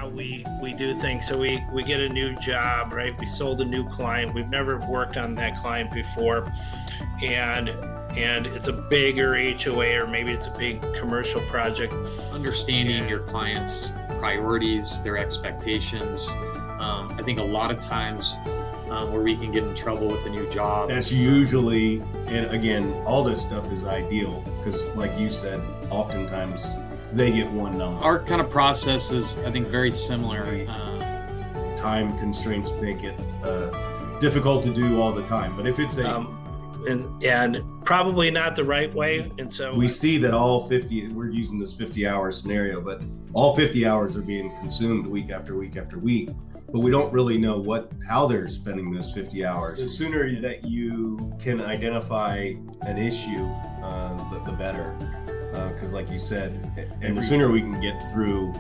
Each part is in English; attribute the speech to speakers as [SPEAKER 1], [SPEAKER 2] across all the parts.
[SPEAKER 1] how we do things. So we get a new job, right? We sold a new client. We've never worked on that client before, and it's a bigger HOA, or maybe it's a big commercial project.
[SPEAKER 2] Understanding your clients' priorities, their expectations. I think a lot of times where we can get in trouble with a new job.
[SPEAKER 3] That's usually, and again, all this stuff is ideal because, like you said, oftentimes they get one number.
[SPEAKER 2] Our kind of process is, I think, very similar.
[SPEAKER 3] Time constraints make it difficult to do all the time, but if it's
[SPEAKER 1] and probably not the right way. And so
[SPEAKER 3] we see that all 50, we're using this 50-hour scenario, but all 50 hours are being consumed week after week after week, but we don't really know how they're spending those 50 hours. The sooner that you can identify an issue, the better. Because like you said, and the sooner we can get through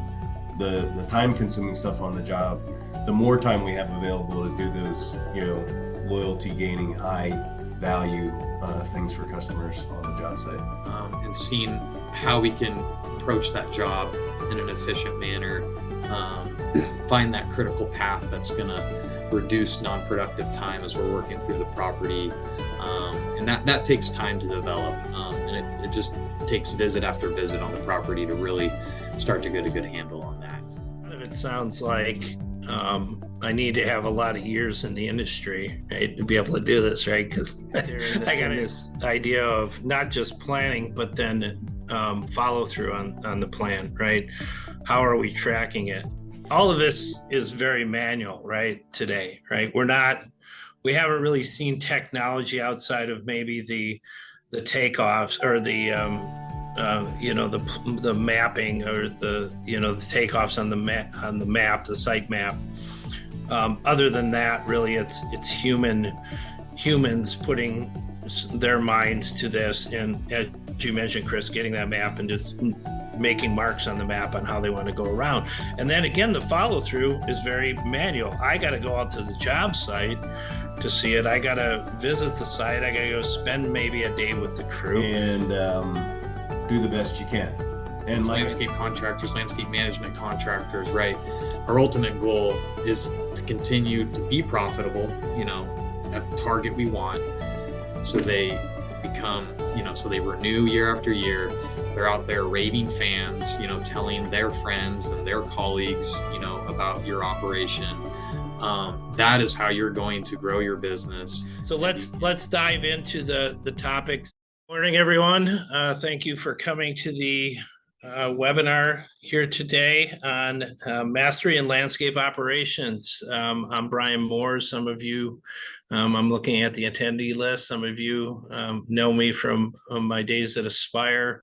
[SPEAKER 3] the time consuming stuff on the job, the more time we have available to do those, loyalty gaining, high value things for customers on the job site.
[SPEAKER 2] And seeing how we can approach that job in an efficient manner, find that critical path that's going to reduce non-productive time as we're working through the property. And that takes time to develop. And it just takes visit after visit on the property to really start to get a good handle on that.
[SPEAKER 1] It sounds like I need to have a lot of years in the industry, right, to be able to do this, right? Because I got this idea of not just planning, but then follow through on the plan, right? How are we tracking it? All of this is very manual, right, today, right? We haven't really seen technology outside of maybe the takeoffs or the mapping, or the takeoffs on the map, the site map. Other than that, really, it's humans putting their minds to this, and as you mentioned, Chris, getting that map and just making marks on the map on how they want to go around. And then again, the follow through is very manual. I got to go out to the job site to see it. I got to visit the site. I got to go spend maybe a day with the crew
[SPEAKER 3] and do the best you can. And
[SPEAKER 2] landscape contractors, landscape management contractors, right? Our ultimate goal is to continue to be profitable, at the target we want. So they become, so they renew year after year. They're out there raving fans, telling their friends and their colleagues, about your operation. That is how you're going to grow your business.
[SPEAKER 1] So let's dive into the topics. Morning, everyone. Thank you for coming to the webinar here today on Mastery in Landscape Operations. I'm Brian Moore. Some of you, I'm looking at the attendee list. Some of you know me from my days at Aspire,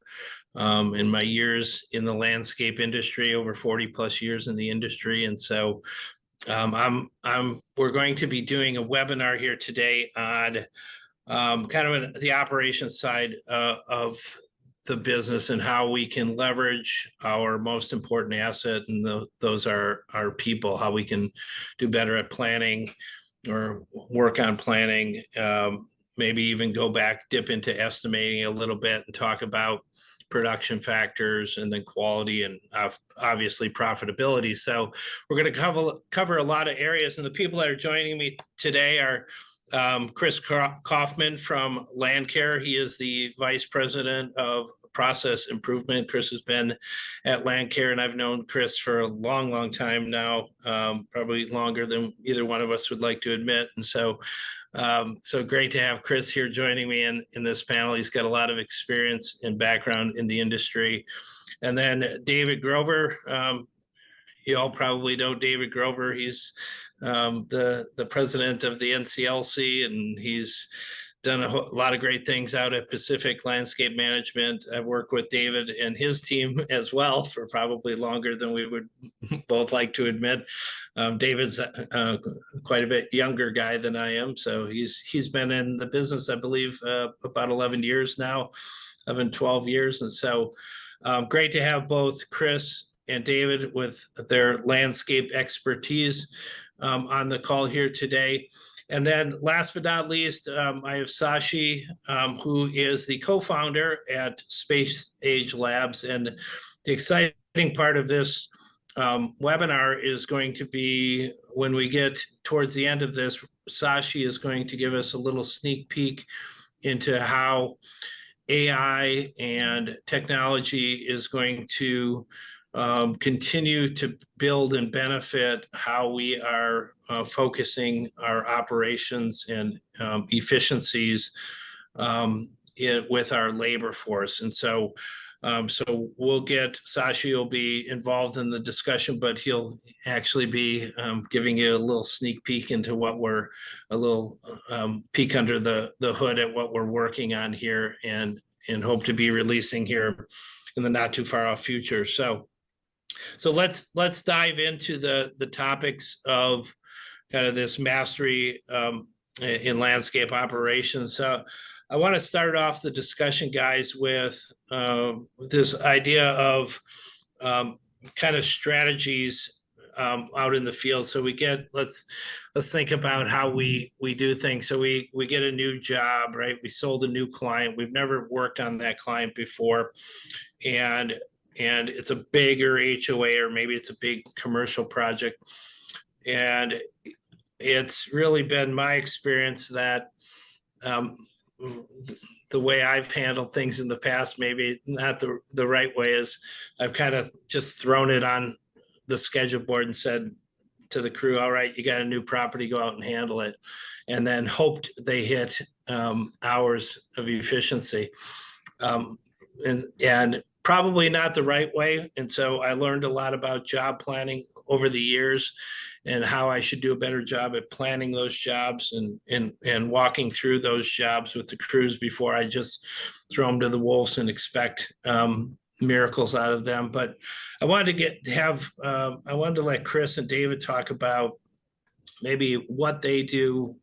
[SPEAKER 1] in my years in the landscape industry, over 40 plus years in the industry. And so we're going to be doing a webinar here today on kind of the operations side of the business and how we can leverage our most important asset, and those are our people, how we can do better at planning or work on planning, maybe even go back, dip into estimating a little bit and talk about production factors, and then quality, and obviously profitability. So we're going to cover a lot of areas, and the people that are joining me today are Chris Kaufman from Landcare. He is the Vice President of Process Improvement. Chris has been at Landcare, and I've known Chris for a long, long time now, probably longer than either one of us would like to admit. And so great to have Chris here joining me in this panel. He's got a lot of experience and background in the industry. And then David Grover, you all probably know David Grover. He's the president of the NCLC, and he's done a lot of great things out at Pacific Landscape Management. I've worked with David and his team as well for probably longer than we would both like to admit. David's quite a bit younger guy than I am, so he's been in the business, I believe, about 11 years now, 12 years. And so great to have both Chris and David with their landscape expertise on the call here today. And then last but not least, I have Sashi, who is the co-founder at Space Age Labs. And the exciting part of this webinar is going to be, when we get towards the end of this, Sashi is going to give us a little sneak peek into how AI and technology is going to continue to build and benefit how we are focusing our operations and efficiencies with our labor force. And so we'll get, Sashi will be involved in the discussion, but he'll actually be giving you a little sneak peek into what we're, a little peek under the hood at what we're working on here, and hope to be releasing here in the not too far off future. So let's dive into the topics of kind of this mastery in landscape operations. So I want to start off the discussion, guys, with this idea of kind of strategies out in the field. So we get, let's think about how we do things. So we get a new job, right? We sold a new client. We've never worked on that client before, and it's a bigger HOA, or maybe it's a big commercial project. And it's really been my experience that the way I've handled things in the past, maybe not the right way, is I've kind of just thrown it on the schedule board and said to the crew, all right, you got a new property, go out and handle it. And then hoped they hit hours of efficiency. And probably not the right way. And so I learned a lot about job planning over the years, and how I should do a better job at planning those jobs and walking through those jobs with the crews before I just throw them to the wolves and expect miracles out of them. But I wanted I wanted to let Chris and David talk about maybe what they do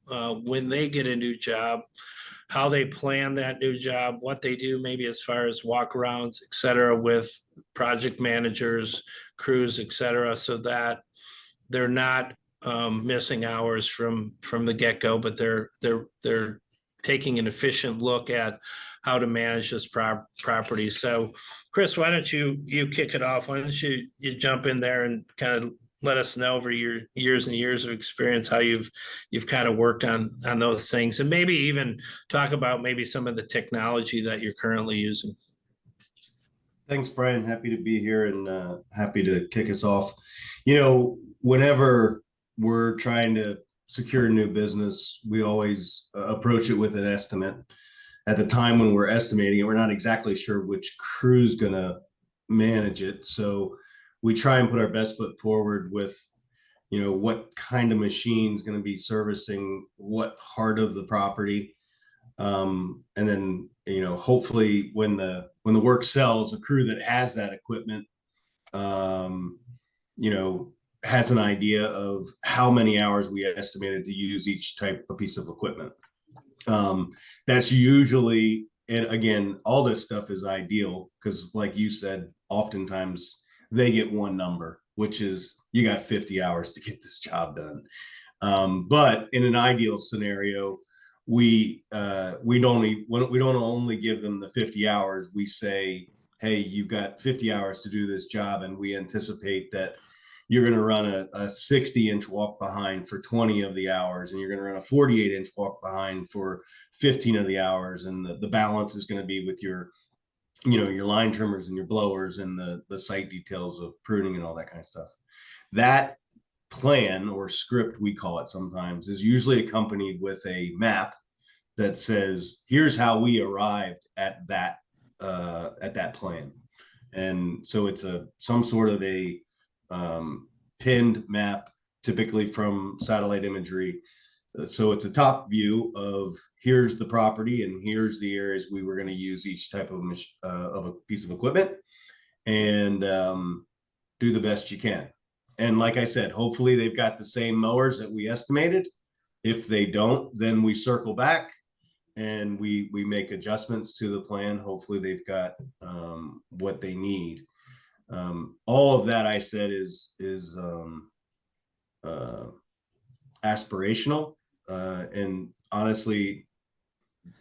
[SPEAKER 1] when they get a new job, how they plan that new job, what they do maybe as far as walkarounds, et cetera, with project managers, crews, et cetera, so that they're not missing hours from the get-go, but they're taking an efficient look at how to manage this property. So Chris, why don't you kick it off? Why don't you jump in there and kind of let us know over your years and years of experience how you've kind of worked on those things, and maybe even talk about maybe some of the technology that you're currently using.
[SPEAKER 3] Thanks, Brian. Happy to be here, and happy to kick us off. You know, whenever we're trying to secure a new business, we always approach it with an estimate. At the time when we're estimating it, we're not exactly sure which crew's going to manage it. So we try and put our best foot forward with, you know, what kind of machine's going to be servicing what part of the property. And then, you know, hopefully when the work sells, a crew that has that equipment, you know, has an idea of how many hours we estimated to use each type of piece of equipment. That's usually, and again, all this stuff is ideal because, like you said, oftentimes they get one number, which is you got 50 hours to get this job done. But in an ideal scenario, we don't only give them the 50 hours. We say, hey, you've got 50 hours to do this job, and we anticipate that you're going to run a 60-inch walk behind for 20 of the hours, and you're going to run a 48-inch walk behind for 15 of the hours, and the balance is going to be with your, you know, your line trimmers and your blowers and the site details of pruning and all that kind of stuff. That plan, or script we call it sometimes, is usually accompanied with a map that says, here's how we arrived at that plan. And so it's some sort of a pinned map, typically from satellite imagery. So it's a top view of here's the property and here's the areas we were going to use each type of a piece of equipment, and do the best you can. And like I said, hopefully they've got the same mowers that we estimated. If they don't, then we circle back and we make adjustments to the plan. Hopefully they've got what they need. All of that I said is aspirational, and honestly,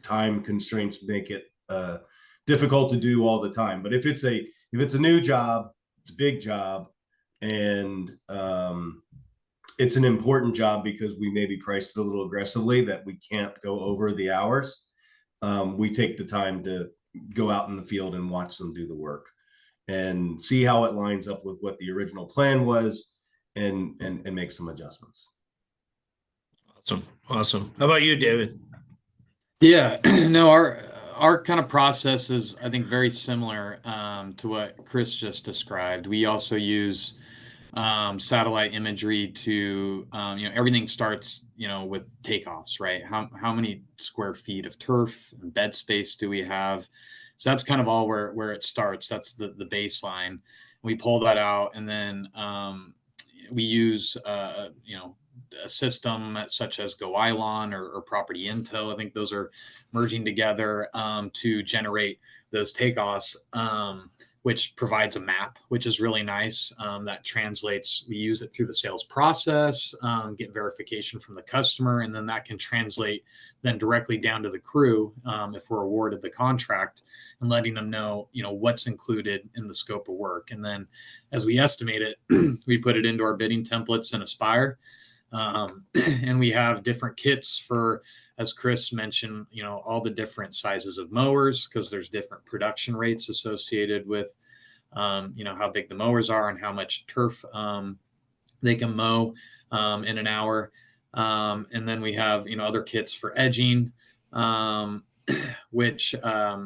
[SPEAKER 3] time constraints make it difficult to do all the time. But if it's a new job, it's a big job, And it's an important job because we maybe priced it a little aggressively that we can't go over the hours. We take the time to go out in the field and watch them do the work and see how it lines up with what the original plan was, and make some adjustments.
[SPEAKER 1] Awesome. How about you, David?
[SPEAKER 2] Yeah, no, our kind of process is, I think, very similar to what Chris just described. We also use satellite imagery to, everything starts, with takeoffs, right? How many square feet of turf and bed space do we have? So that's kind of all where it starts. That's the baseline. We pull that out, and then we use, a system such as GoIlon or Property Intel. I think those are merging together to generate those takeoffs, which provides a map, which is really nice. That translates, we use it through the sales process, get verification from the customer, and then that can translate then directly down to the crew if we're awarded the contract, and letting them know, what's included in the scope of work. And then as we estimate it, we put it into our bidding templates in Aspire. And we have different kits for, as Chris mentioned, all the different sizes of mowers, because there's different production rates associated with, how big the mowers are and how much turf they can mow in an hour. And then we have, other kits for edging, which, I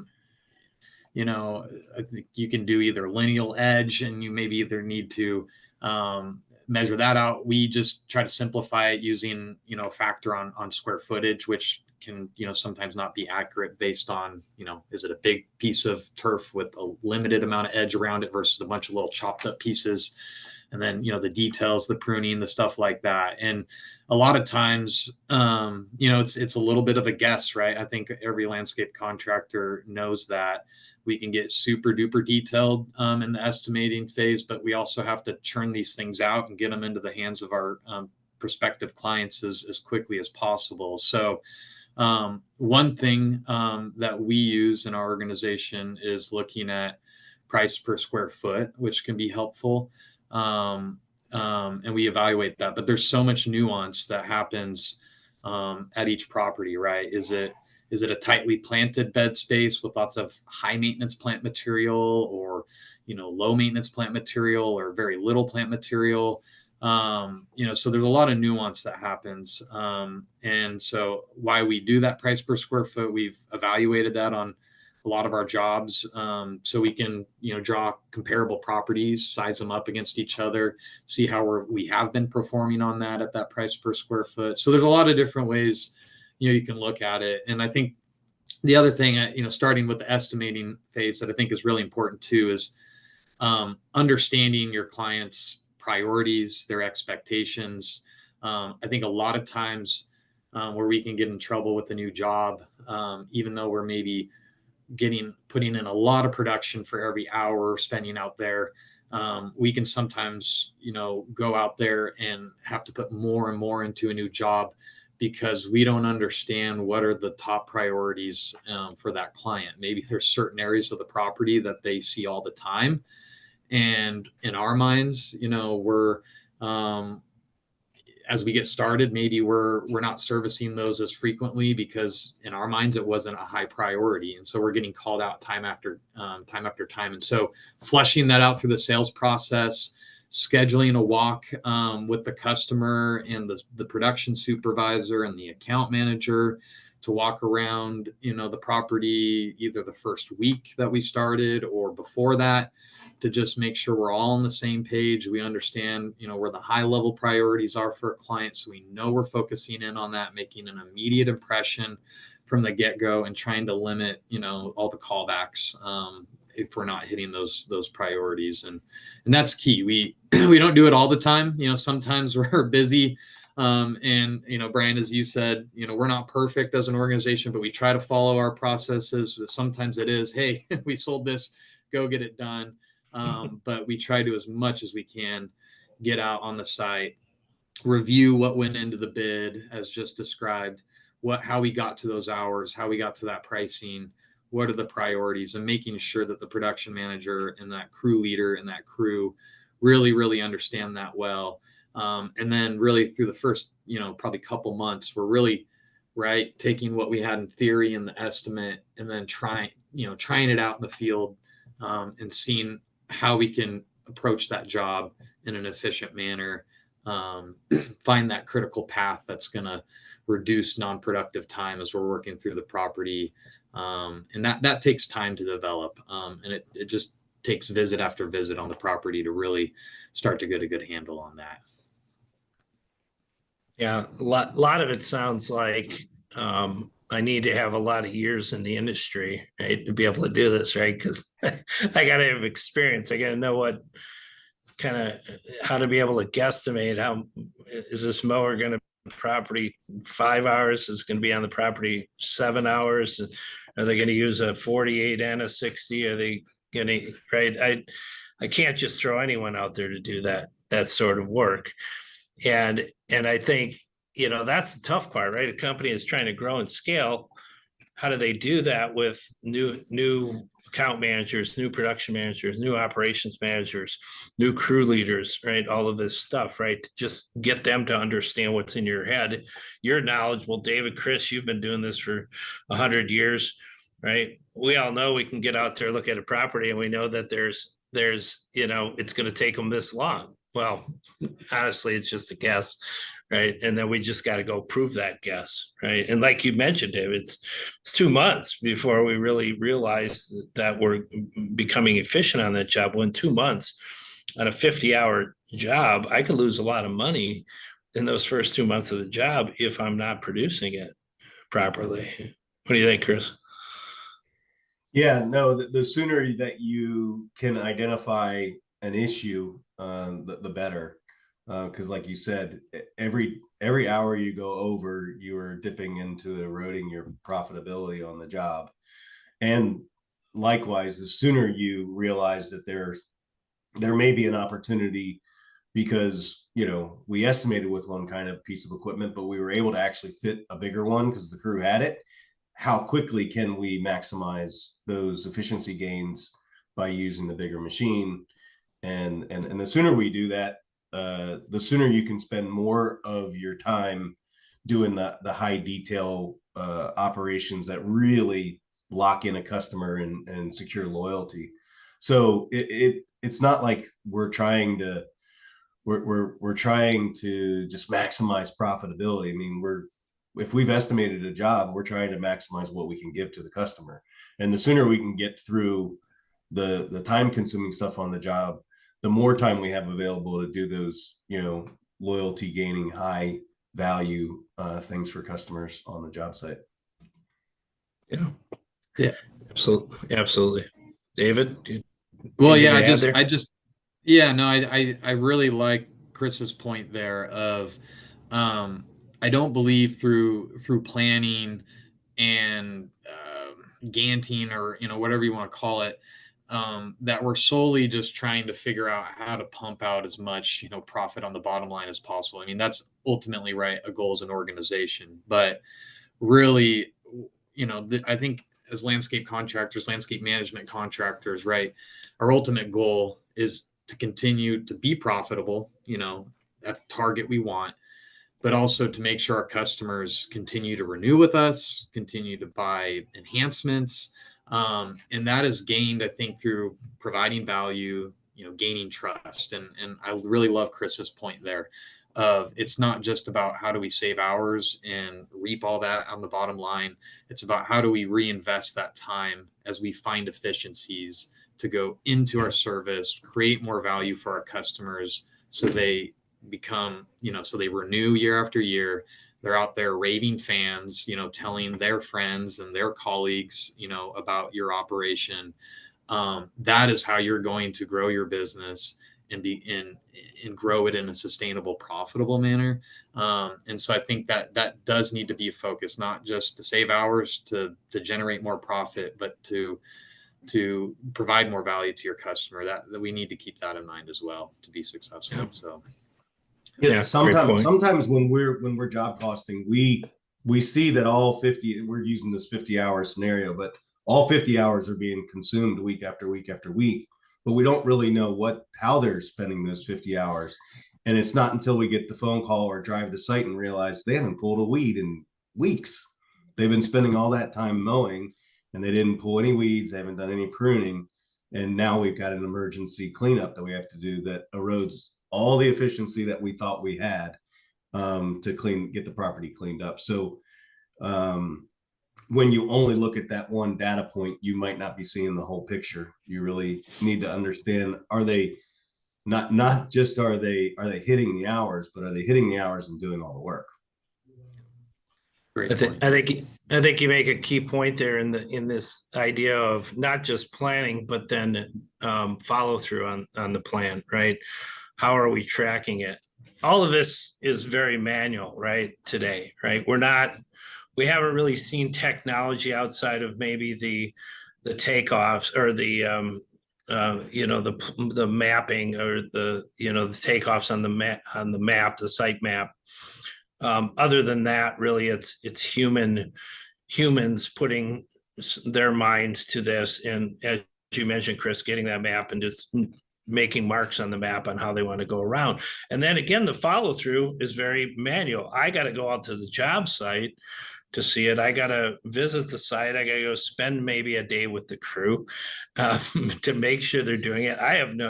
[SPEAKER 2] think you can do either lineal edge, and you maybe either need to measure that out. We just try to simplify it using, a factor on square footage, which can, sometimes not be accurate based on, is it a big piece of turf with a limited amount of edge around it versus a bunch of little chopped up pieces. And then, the details, the pruning, the stuff like that. And a lot of times, it's a little bit of a guess, right? I think every landscape contractor knows that we can get super duper detailed in the estimating phase, but we also have to churn these things out and get them into the hands of our prospective clients as quickly as possible. So one thing that we use in our organization is looking at price per square foot, which can be helpful. And we evaluate that, but there's so much nuance that happens at each property, right? Is it a tightly planted bed space with lots of high maintenance plant material, or, low maintenance plant material, or very little plant material? So there's a lot of nuance that happens. And so why we do that price per square foot, we've evaluated that on a lot of our jobs. So we can, draw comparable properties, size them up against each other, see how we have been performing on that at that price per square foot. So there's a lot of different ways, you can look at it. And I think the other thing, starting with the estimating phase that I think is really important too, is understanding your client's priorities, their expectations. I think a lot of times where we can get in trouble with a new job, even though we're maybe putting in a lot of production for every hour we're spending out there, we can sometimes, go out there and have to put more and more into a new job because we don't understand what are the top priorities for that client. Maybe there's certain areas of the property that they see all the time. And in our minds, we're, as we get started, maybe we're not servicing those as frequently because in our minds it wasn't a high priority, and so we're getting called out time after time. And so fleshing that out through the sales process, scheduling a walk with the customer and the production supervisor and the account manager to walk around, the property either the first week that we started or before that, to just make sure we're all on the same page. We understand, where the high level priorities are for a client. So we know we're focusing in on that, making an immediate impression from the get-go and trying to limit, all the callbacks if we're not hitting those priorities. And that's key. We don't do it all the time. Sometimes we're busy. And, Brian, as you said, we're not perfect as an organization, but we try to follow our processes. Sometimes it is, hey, we sold this, go get it done. But we try to, as much as we can, get out on the site, review what went into the bid as just described, how we got to those hours, how we got to that pricing, what are the priorities, and making sure that the production manager and that crew leader and that crew really understand that well. And then really through the first, probably couple months, we're really taking what we had in theory and the estimate, and then trying it out in the field, and seeing how we can approach that job in an efficient manner, find that critical path that's going to reduce non-productive time as we're working through the property. And that takes time to develop. And it just takes visit after visit on the property to really start to get a good handle on that.
[SPEAKER 1] Yeah, a lot of it sounds like I need to have a lot of years in the industry, right, to be able to do this, right? Because I got to have experience. I got to know what kind of how to be able to guesstimate how is this mower going to property 5 hours, is going to be on the property 7 hours. Are they going to use a 48 and a 60? Are they going to, right? I can't just throw anyone out there to do that sort of work. And I think, that's the tough part, right? A company is trying to grow and scale. How do they do that with new account managers, new production managers, new operations managers, new crew leaders, right? All of this stuff, right? To just get them to understand what's in your head. You're knowledgeable, David, Chris, you've been doing this for 100 years, right? We all know we can get out there, look at a property, and we know that there's it's going to take them this long. Well, honestly, it's just a guess, right? And then we just got to go prove that guess, right? And like you mentioned, David, it's 2 months before we really realize that we're becoming efficient on that job. Well, in 2 months on a 50-hour job, I could lose a lot of money in those first 2 months of the job if I'm not producing it properly. What do you think, Chris?
[SPEAKER 3] Yeah, no, the sooner that you can identify an issue, the better. Because like you said, every hour you go over, you are dipping into eroding your profitability on the job. And likewise, the sooner you realize that there may be an opportunity, because we estimated with one kind of piece of equipment, but we were able to actually fit a bigger one because the crew had it. How quickly can we maximize those efficiency gains by using the bigger machine? And the sooner we do that, the sooner you can spend more of your time doing the high detail operations that really lock in a customer and secure loyalty. So it's not like we're trying to just maximize profitability. I mean, if we've estimated a job, we're trying to maximize what we can give to the customer. And the sooner we can get through the time consuming stuff on the job, the more time we have available to do those, loyalty gaining, high value things for customers on the job site.
[SPEAKER 1] Yeah, absolutely. David?
[SPEAKER 2] Well, yeah, I really like Chris's point there of, I don't believe through planning and ganting, or whatever you want to call it, that we're solely just trying to figure out how to pump out as much profit on the bottom line as possible. I mean, that's ultimately a goal as an organization, but really, I think as landscape management contractors, our ultimate goal is to continue to be profitable, at the target we want, but also to make sure our customers continue to renew with us, continue to buy enhancements. And that is gained, I think, through providing value, gaining trust. And I really love Chris's point there of, it's not just about how do we save hours and reap all that on the bottom line. It's about how do we reinvest that time as we find efficiencies to go into our service, create more value for our customers, so they become, so they renew year after year. They're out there raving fans, telling their friends and their colleagues, about your operation. That is how you're going to grow your business and grow it in a sustainable, profitable manner. And so I think that does need to be a focus, not just to save hours to generate more profit, but to provide more value to your customer. That we need to keep that in mind as well to be successful.
[SPEAKER 3] Yeah.
[SPEAKER 2] So.
[SPEAKER 3] Yeah, sometimes when we're job costing, we see that all 50, we're using this 50-hour scenario, but all 50 hours are being consumed week after week after week. but we don't really know how they're spending those 50 hours. And it's not until we get the phone call or drive the site and realize they haven't pulled a weed in weeks. They've been spending all that time mowing and they didn't pull any weeds. They haven't done any pruning. And now we've got an emergency cleanup that we have to do that erodes all the efficiency that we thought we had to get the property cleaned up. So when you only look at that one data point, you might not be seeing the whole picture. You really need to understand, are they not just are they hitting the hours, but are they hitting the hours and doing all the work?
[SPEAKER 2] Great
[SPEAKER 1] I
[SPEAKER 2] point.
[SPEAKER 1] think you make a key point there in this idea of not just planning, but then follow through on the plan, right? How are we tracking it? All of this is very manual, right? Today, right? We haven't really seen technology outside of maybe the takeoffs or the the mapping or the takeoffs on the map, the site map. Other than that, really, it's humans putting their minds to this, and as you mentioned, Chris, getting that map and just making marks on the map on how they want to go around. And then again, the follow through is very manual. I got to go out to the job site to see it. I got to visit the site. I got to go spend maybe a day with the crew to make sure they're doing it.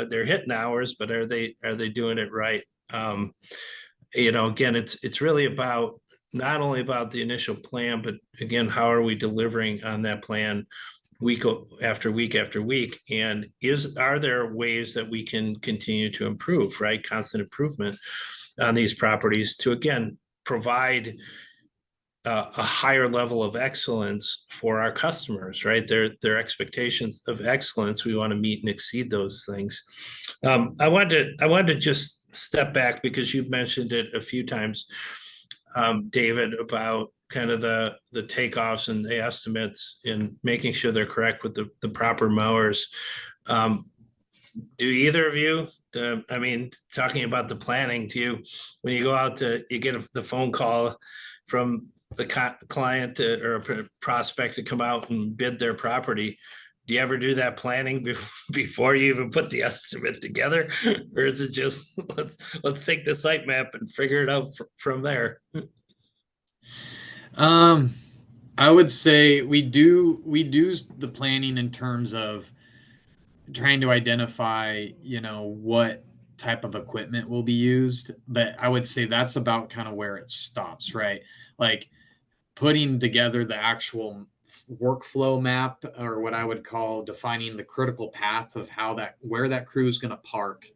[SPEAKER 1] They're hitting hours, but are they doing it right? Again, it's really about not only about the initial plan, but again, how are we delivering on that plan week after week after week? And are there ways that we can continue to improve, right? Constant improvement on these properties to, again, provide a higher level of excellence for our customers, right? Their expectations of excellence, we want to meet and exceed those things. I wanted to just step back because you've mentioned it a few times, David, about kind of the takeoffs and the estimates and making sure they're correct with the proper mowers. Do either of you, talking about the planning, when you go out you get the phone call from the client or a prospect to come out and bid their property, do you ever do that planning before you even put the estimate together? Or is it just let's take the site map and figure it out from there?
[SPEAKER 2] I would say we do the planning in terms of trying to identify, what type of equipment will be used. But I would say that's about kind of where it stops, right? Like putting together the actual workflow map, or what I would call defining the critical path of where that crew is going to park,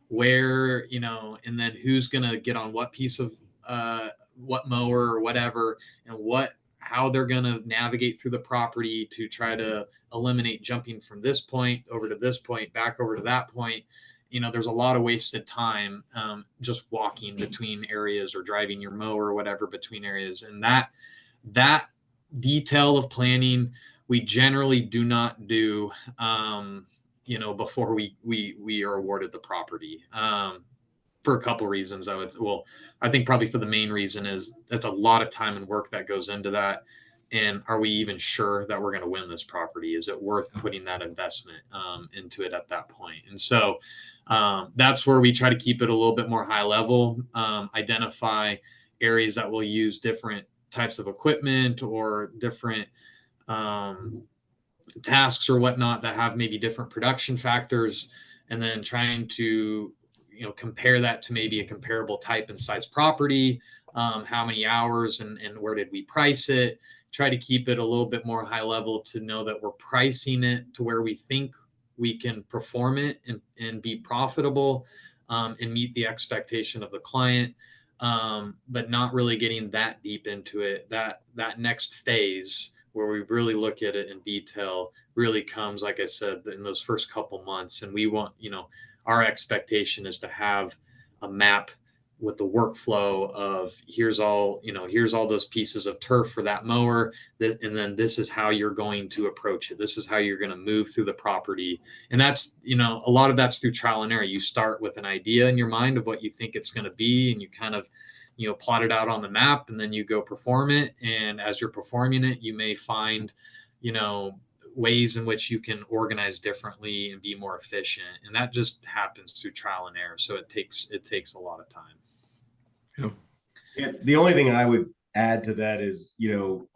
[SPEAKER 2] where, and then who's going to get on what piece of what mower or whatever, and how they're going to navigate through the property to try to eliminate jumping from this point over to this point, back over to that point. There's a lot of wasted time just walking between areas or driving your mower or whatever between areas. And that detail of planning, we generally do not do, before we are awarded the property. For a couple reasons. I think probably for the main reason is that's a lot of time and work that goes into that. And are we even sure that we're going to win this property? Is it worth putting that investment into it at that point? And so that's where we try to keep it a little bit more high level, identify areas that will use different types of equipment or different tasks or whatnot that have maybe different production factors, and then trying to compare that to maybe a comparable type and size property, how many hours and where did we price it, try to keep it a little bit more high level to know that we're pricing it to where we think we can perform it and be profitable and meet the expectation of the client, but not really getting that deep into it. That next phase where we really look at it in detail really comes, like I said, in those first couple months. And we want, our expectation is to have a map with the workflow of here's all those pieces of turf for that mower. And then this is how you're going to approach it. This is how you're going to move through the property. And that's, a lot of that's through trial and error. You start with an idea in your mind of what you think it's going to be, and you kind of, plot it out on the map, and then you go perform it. And as you're performing it, you may find, ways in which you can organize differently and be more efficient. And that just happens through trial and error. So it takes a lot of time.
[SPEAKER 3] Yeah, the only thing I would add to that is,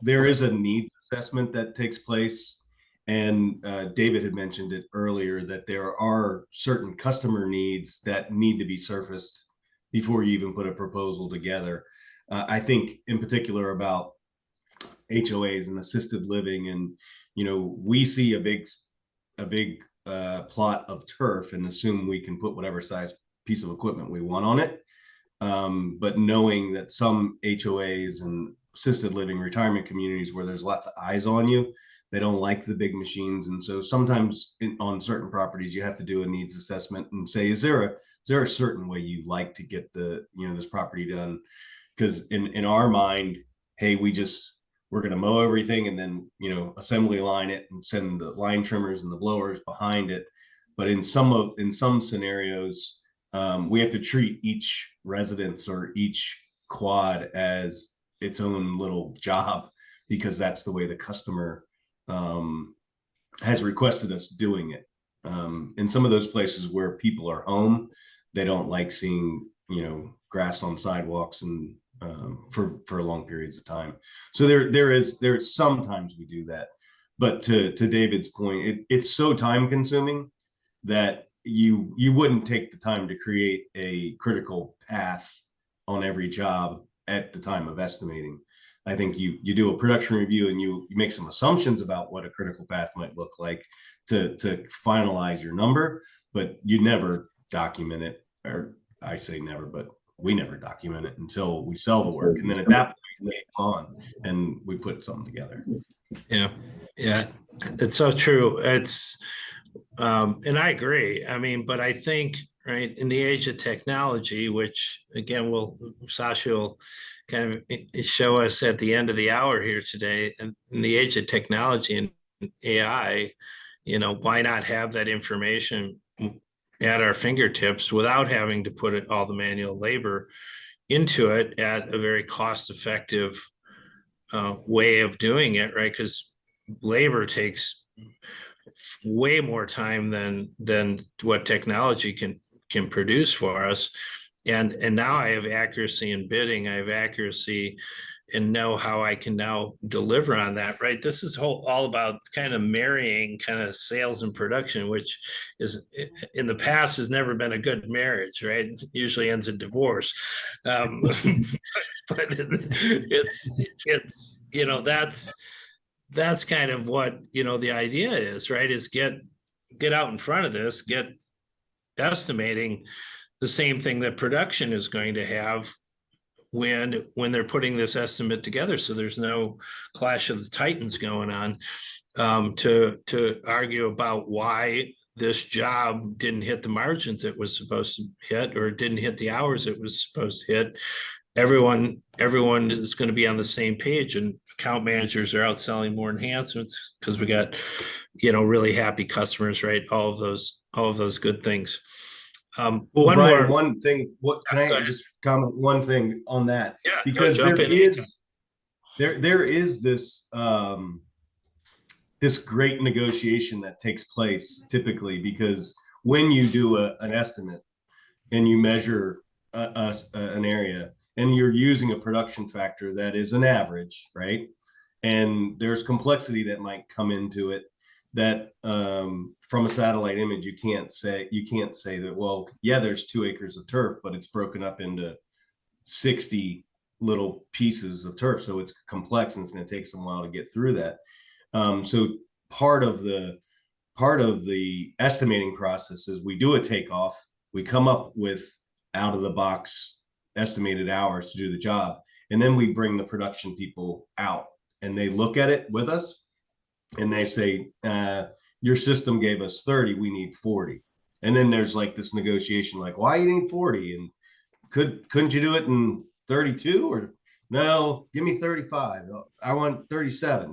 [SPEAKER 3] there is a needs assessment that takes place. And David had mentioned it earlier that there are certain customer needs that need to be surfaced before you even put a proposal together. I think in particular about HOAs and assisted living, and we see a big plot of turf and assume we can put whatever size piece of equipment we want on it. But knowing that some HOAs and assisted living retirement communities where there's lots of eyes on you, they don't like the big machines. And so sometimes on certain properties, you have to do a needs assessment and say, is there a certain way you'd like to get this property done? Because in our mind, hey, we're going to mow everything and then, assembly line it and send the line trimmers and the blowers behind it. But in some scenarios, we have to treat each residence or each quad as its own little job, because that's the way the customer has requested us doing it. In some of those places where people are home, they don't like seeing, grass on sidewalks and for long periods of time. So there's sometimes we do that. But to David's point, it's so time consuming that you wouldn't take the time to create a critical path on every job at the time of estimating. I think you do a production review and you make some assumptions about what a critical path might look like to finalize your number, but you never document it. Or I say never, but we never document it until we sell the work. And then at that point, we lay it on and we put something together.
[SPEAKER 1] Yeah. It's so true. It's, and I agree. I mean, but I think, right, in the age of technology, which again, Sashi will kind of show us at the end of the hour here today, and in the age of technology and AI, why not have that information at our fingertips without having to put all the manual labor into it at a very cost-effective way of doing it, right? Because labor takes way more time than what technology can produce for us. And now I have accuracy in bidding. I have accuracy and know how I can now deliver on that, right? This is all about kind of marrying kind of sales and production, which is in the past has never been a good marriage, right? It usually ends in divorce. But that's kind of what, the idea is, right? Is get out in front of this, get estimating the same thing that production is going to have when they're putting this estimate together. So there's no clash of the titans going on to argue about why this job didn't hit the margins it was supposed to hit, or didn't hit the hours it was supposed to hit. Everyone is going to be on the same page, and account managers are out selling more enhancements because we got, really happy customers, right? All of those good things.
[SPEAKER 3] Well, Brian, one thing, can I just comment one thing on that?
[SPEAKER 1] Yeah,
[SPEAKER 3] because there is this this great negotiation that takes place typically, because when you do an estimate and you measure an area and you're using a production factor that is an average, right? And there's complexity that might come into it that from a satellite image, you can't say that, well, yeah, there's 2 acres of turf, but it's broken up into 60 little pieces of turf. So it's complex and it's going to take some while to get through that. So part of the estimating process is we do a takeoff, we come up with out of the box estimated hours to do the job. And then we bring the production people out and they look at it with us. And they say, your system gave us 30, we need 40. And then there's like this negotiation, like, why you need 40? And couldn't you do it in 32? Or no, give me 35. I want 37.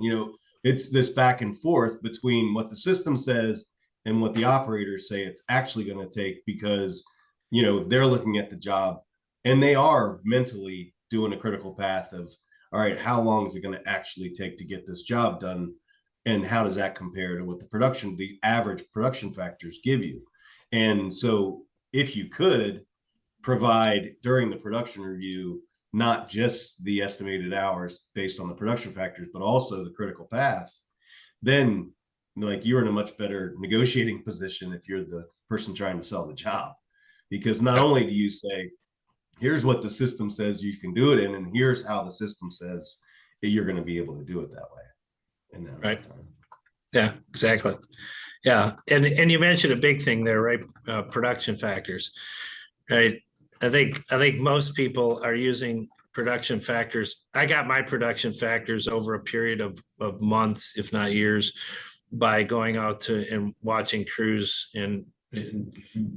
[SPEAKER 3] It's this back and forth between what the system says and what the operators say it's actually going to take, because, they're looking at the job and they are mentally doing a critical path of, all right, how long is it going to actually take to get this job done? and how does that compare to what the average production factors give you? And so if you could provide during the production review, not just the estimated hours based on the production factors, but also the critical paths, then like you're in a much better negotiating position if you're the person trying to sell the job. Because not only do you say, here's what the system says you can do it in, and here's how the system says that you're going to be able to do it that way. And that
[SPEAKER 1] right. Yeah, exactly. Yeah. And you mentioned a big thing there, right? Production factors, right? I think most people are using production factors. I got my production factors over a period of months, if not years, by going out to and watching crews and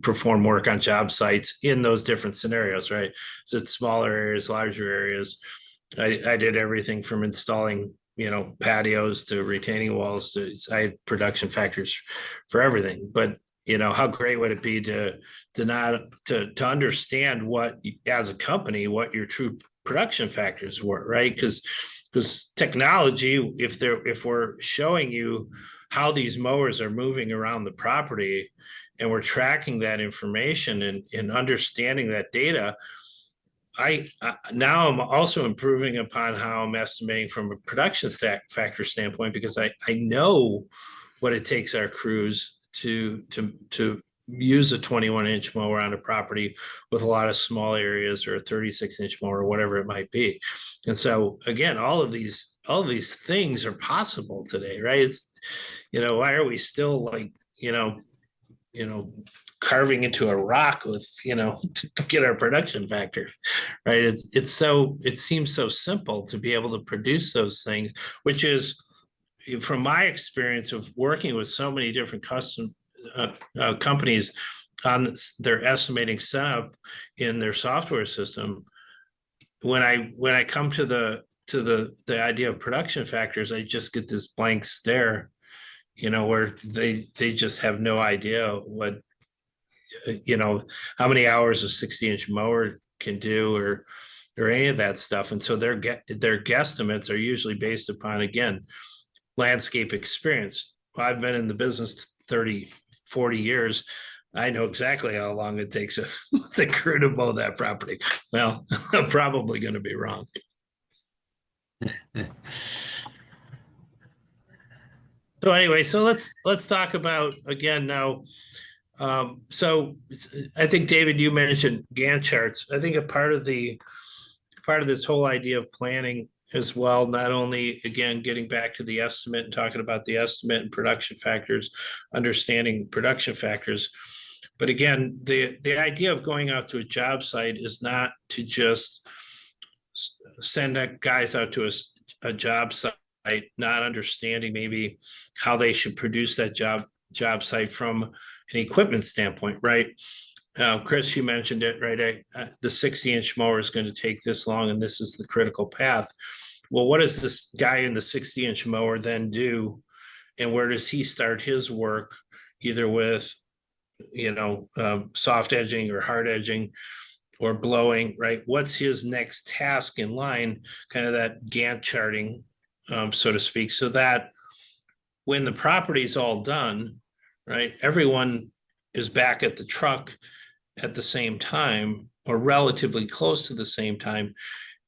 [SPEAKER 1] perform work on job sites in those different scenarios, right? So it's smaller areas, larger areas. I did everything from installing, patios to retaining walls to I had production factors for everything. But how great would it be to understand what, as a company, what your true production factors were, right? Because technology, if we're showing you how these mowers are moving around the property and we're tracking that information and understanding that data, now I'm also improving upon how I'm estimating from a production factor standpoint, because I know what it takes our crews to use a 21-inch mower on a property with a lot of small areas, or a 36-inch mower, or whatever it might be. And so again, all of these things are possible today, right? It's, why are we still like, carving into a rock with, to get our production factor, right? It seems so simple to be able to produce those things, which is, from my experience of working with so many different custom companies on their estimating setup in their software system. When I come to the idea of production factors, I just get this blank stare, where they just have no idea what, how many hours a 60-inch mower can do, or any of that stuff. And so their guesstimates are usually based upon, again, landscape experience. I've been in the business 30, 40 years. I know exactly how long it takes the crew to mow that property. Well, I'm probably going to be wrong. So anyway, so let's talk about, again, now. So I think, David, you mentioned Gantt charts. I think a part of this whole idea of planning as well, not only, again, getting back to the estimate and talking about the estimate and production factors, understanding production factors, but again, the idea of going out to a job site is not to just send guys out to a job site, not understanding maybe how they should produce that job site from an equipment standpoint, right? Chris, you mentioned it, right? The 60-inch mower is going to take this long, and this is the critical path. Well, what does this guy in the 60-inch mower then do? And where does he start his work, either with, soft edging or hard edging or blowing, right? What's his next task in line, kind of that Gantt charting, so to speak, so that when the property's all done, right, everyone is back at the truck at the same time, or relatively close to the same time,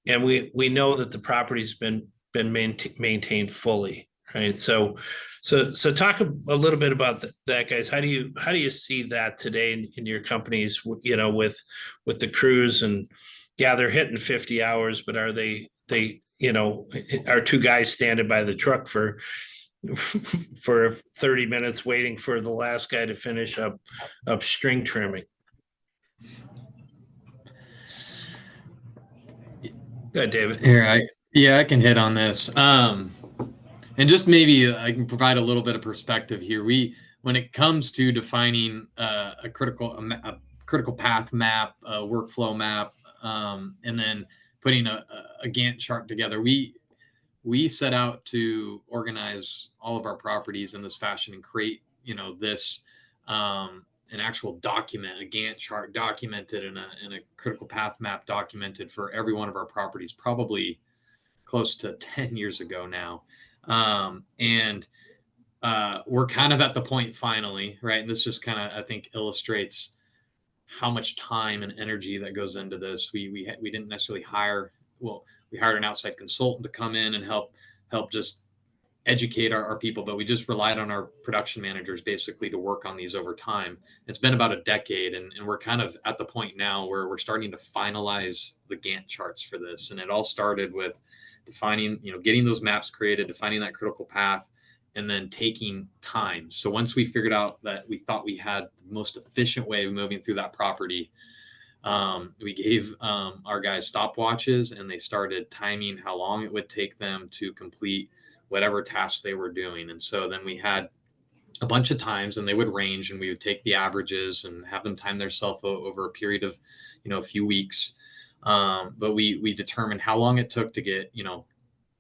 [SPEAKER 1] and we know that the property's been maintained fully, right? So talk a little bit about that, guys. How do you see that today in your companies? With the crews, and yeah, they're hitting 50 hours, but are they are two guys standing by the truck for 30 minutes waiting for the last guy to finish up string trimming? Go ahead, David.
[SPEAKER 2] I can hit on this. And just maybe I can provide a little bit of perspective here. When it comes to defining a critical path map, a workflow map, and then putting a Gantt chart together, we set out to organize all of our properties in this fashion and create, this an actual document, a Gantt chart documented, and a critical path map documented for every one of our properties, probably close to 10 years ago now. And we're kind of at the point finally, right? And this just kind of, I think, illustrates how much time and energy that goes into this. We didn't necessarily hire, well, we hired an outside consultant to come in and help just educate our people, but we just relied on our production managers basically to work on these over time. It's been about a decade, and we're kind of at the point now where we're starting to finalize the Gantt charts for this. And it all started with defining, getting those maps created, defining that critical path, and then taking time. So once we figured out that we thought we had the most efficient way of moving through that property, we gave our guys stopwatches, and they started timing how long it would take them to complete whatever tasks they were doing. And so then we had a bunch of times, and they would range, and we would take the averages and have them time themselves over a period of, a few weeks. But we determined how long it took to get,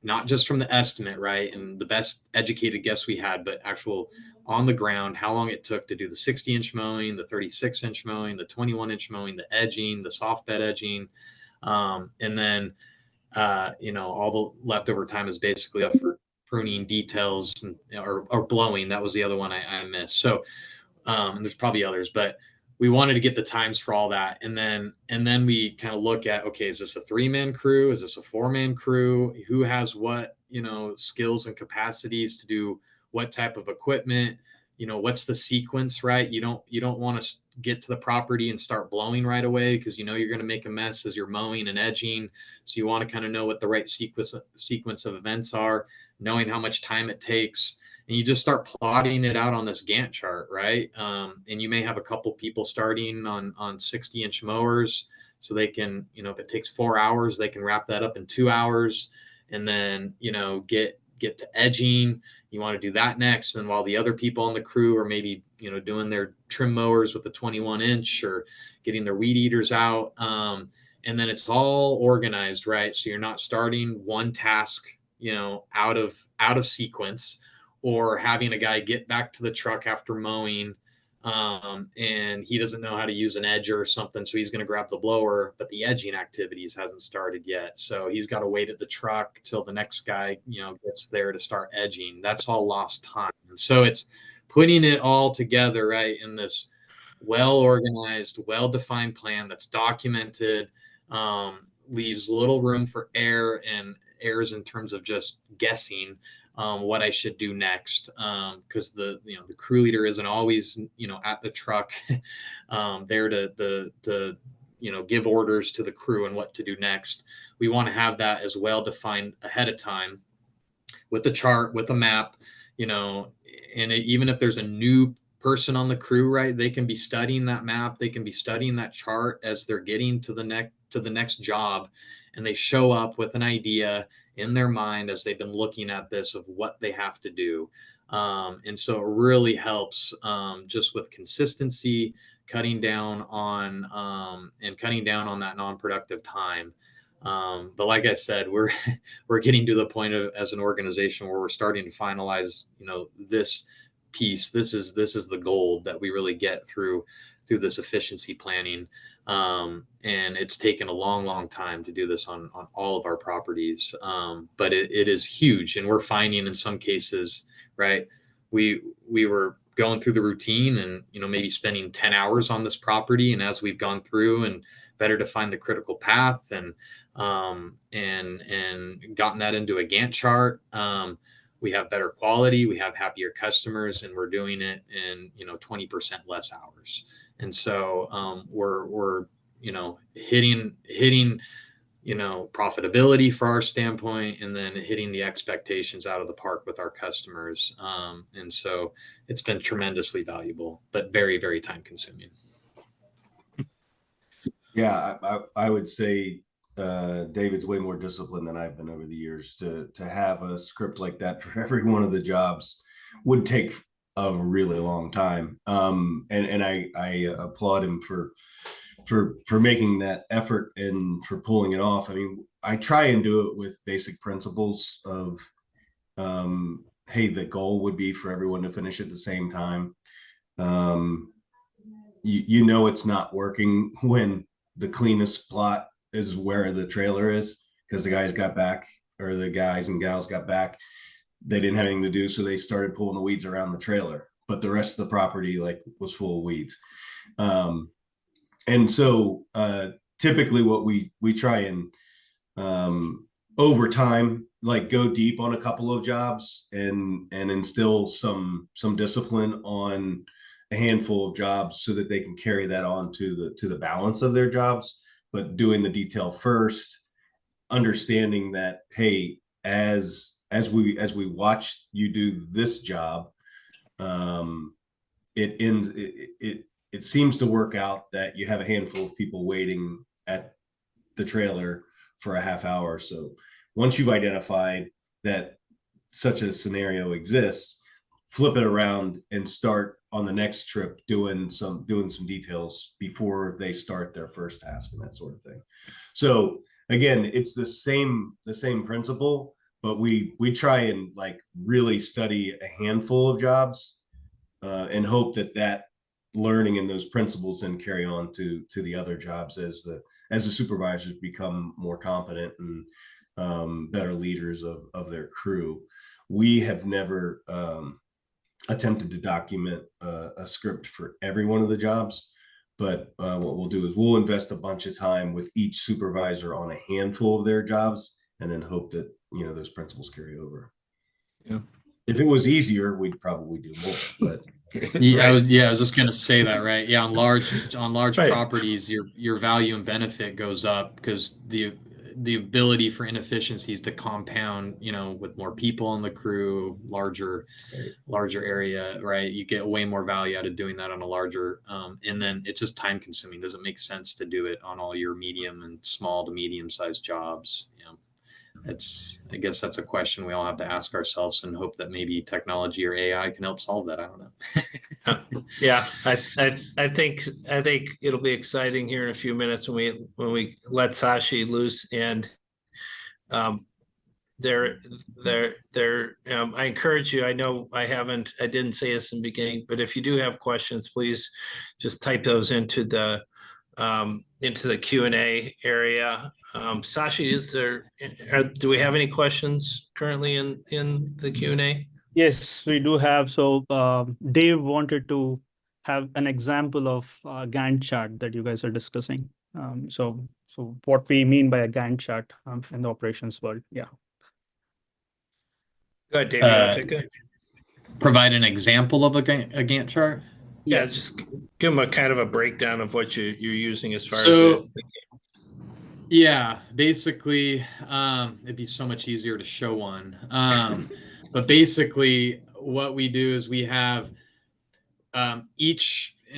[SPEAKER 2] not just from the estimate, right, and the best educated guess we had, but actual on the ground, how long it took to do the 60-inch mowing, the 36-inch mowing, the 21-inch mowing, the edging, the soft bed edging, and then all the leftover time is basically up for pruning details or blowing. That was the other one I missed. So there's probably others, but we wanted to get the times for all that. And then we kind of look at, okay, is this a 3-man crew? Is this a 4-man crew? Who has what, skills and capacities to do what type of equipment? What's the sequence, right? You don't want to get to the property and start blowing right away, because you're going to make a mess as you're mowing and edging. So you want to kind of know what the right sequence of events are, knowing how much time it takes. And you just start plotting it out on this Gantt chart, right? And you may have a couple people starting on 60-inch mowers, so they can, if it takes 4 hours, they can wrap that up in 2 hours, and then, get to edging. You want to do that next. And while the other people on the crew are maybe, doing their trim mowers with the 21-inch or getting their weed eaters out. And then it's all organized, right? So you're not starting one task, out of sequence, or having a guy get back to the truck after mowing, and he doesn't know how to use an edger or something, so he's going to grab the blower, but the edging activities hasn't started yet, so he's got to wait at the truck till the next guy gets there to start edging. That's all lost time. And so it's putting it all together, right, in this well organized, well defined plan that's documented, leaves little room for errors in terms of just guessing what I should do next, because the crew leader isn't always at the truck there to give orders to the crew and what to do next. We want to have that as well defined ahead of time with a chart, with a map, and even if there's a new person on the crew, right, they can be studying that map, they can be studying that chart as they're getting to the next job, and they show up with an idea in their mind as they've been looking at this of what they have to do. And so it really helps just with consistency, cutting down on that non-productive time. But like I said, we're getting to the point of, as an organization, where we're starting to finalize, this piece. This is the gold that we really get through this efficiency planning. And it's taken a long time to do this on all of our properties. But it is huge. And we're finding in some cases, right, we were going through the routine and, maybe spending 10 hours on this property. And as we've gone through and better defined the critical path and gotten that into a Gantt chart, we have better quality, we have happier customers, and we're doing it in, 20% less hours. And so we're hitting profitability for our standpoint, and then hitting the expectations out of the park with our customers. And so it's been tremendously valuable, but very, very time consuming.
[SPEAKER 3] Yeah, I would say David's way more disciplined than I've been over the years. To have a script like that for every one of the jobs would take a really long time. And I applaud him for making that effort and for pulling it off. I mean, I try and do it with basic principles of, hey, the goal would be for everyone to finish at the same time. It's not working when the cleanest plot is where the trailer is, because the guys got back, or the guys and gals got back they didn't have anything to do, so they started pulling the weeds around the trailer, but the rest of the property like was full of weeds. And so typically what we try and over time, like go deep on a couple of jobs and instill some discipline on a handful of jobs so that they can carry that on to the balance of their jobs, but doing the detail first, understanding that, hey, as we watch you do this job, it seems to work out that you have a handful of people waiting at the trailer for a half hour or so. Once you've identified that such a scenario exists, flip it around and start on the next trip doing some details before they start their first task and that sort of thing. So again, it's the same principle, but we try and like really study a handful of jobs and hope that learning and those principles then carry on to the other jobs as the supervisors become more competent and better leaders of their crew. We have never attempted to document a script for every one of the jobs, but what we'll do is we'll invest a bunch of time with each supervisor on a handful of their jobs and then hope that, those principles carry over.
[SPEAKER 1] Yeah.
[SPEAKER 3] If it was easier, we'd probably do more, but
[SPEAKER 2] Yeah, I was just gonna say that, right? Yeah, on large
[SPEAKER 1] Right.
[SPEAKER 2] properties, your value and benefit goes up because the ability for inefficiencies to compound, with more people on the crew, larger area, right? You get way more value out of doing that on a larger, and then it's just time consuming. Does it make sense to do it on all your medium and small to medium sized jobs? I guess that's a question we all have to ask ourselves and hope that maybe technology or AI can help solve that. I don't know.
[SPEAKER 1] Yeah, I think it'll be exciting here in a few minutes when we let Sashi loose and I encourage you. I know I didn't say this in the beginning, but if you do have questions, please just type those into the Q&A area. Sashi, do we have any questions currently in the Q&A?
[SPEAKER 4] Yes, we do have. So Dave wanted to have an example of a Gantt chart that you guys are discussing. So what we mean by a Gantt chart in the operations world. Yeah.
[SPEAKER 1] Go ahead, Dave. You want to take it?
[SPEAKER 2] Provide an example of a Gantt chart?
[SPEAKER 1] Yeah, just give them a kind of a breakdown of what you're using as far
[SPEAKER 2] So,
[SPEAKER 1] as
[SPEAKER 2] yeah, basically, it'd be so much easier to show one. But basically, what we do is we have and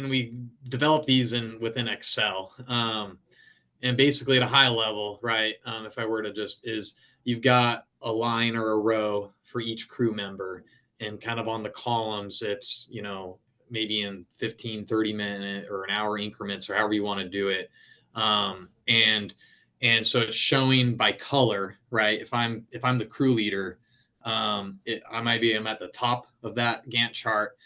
[SPEAKER 2] we develop these within Excel. And basically, at a high level, right? If I were to you've got a line or a row for each crew member, and kind of on the columns, it's maybe in 15, 30 minute or an hour increments, or however you want to do it. And so it's showing by color, right? If I'm the crew leader, I'm at the top of that Gantt chart,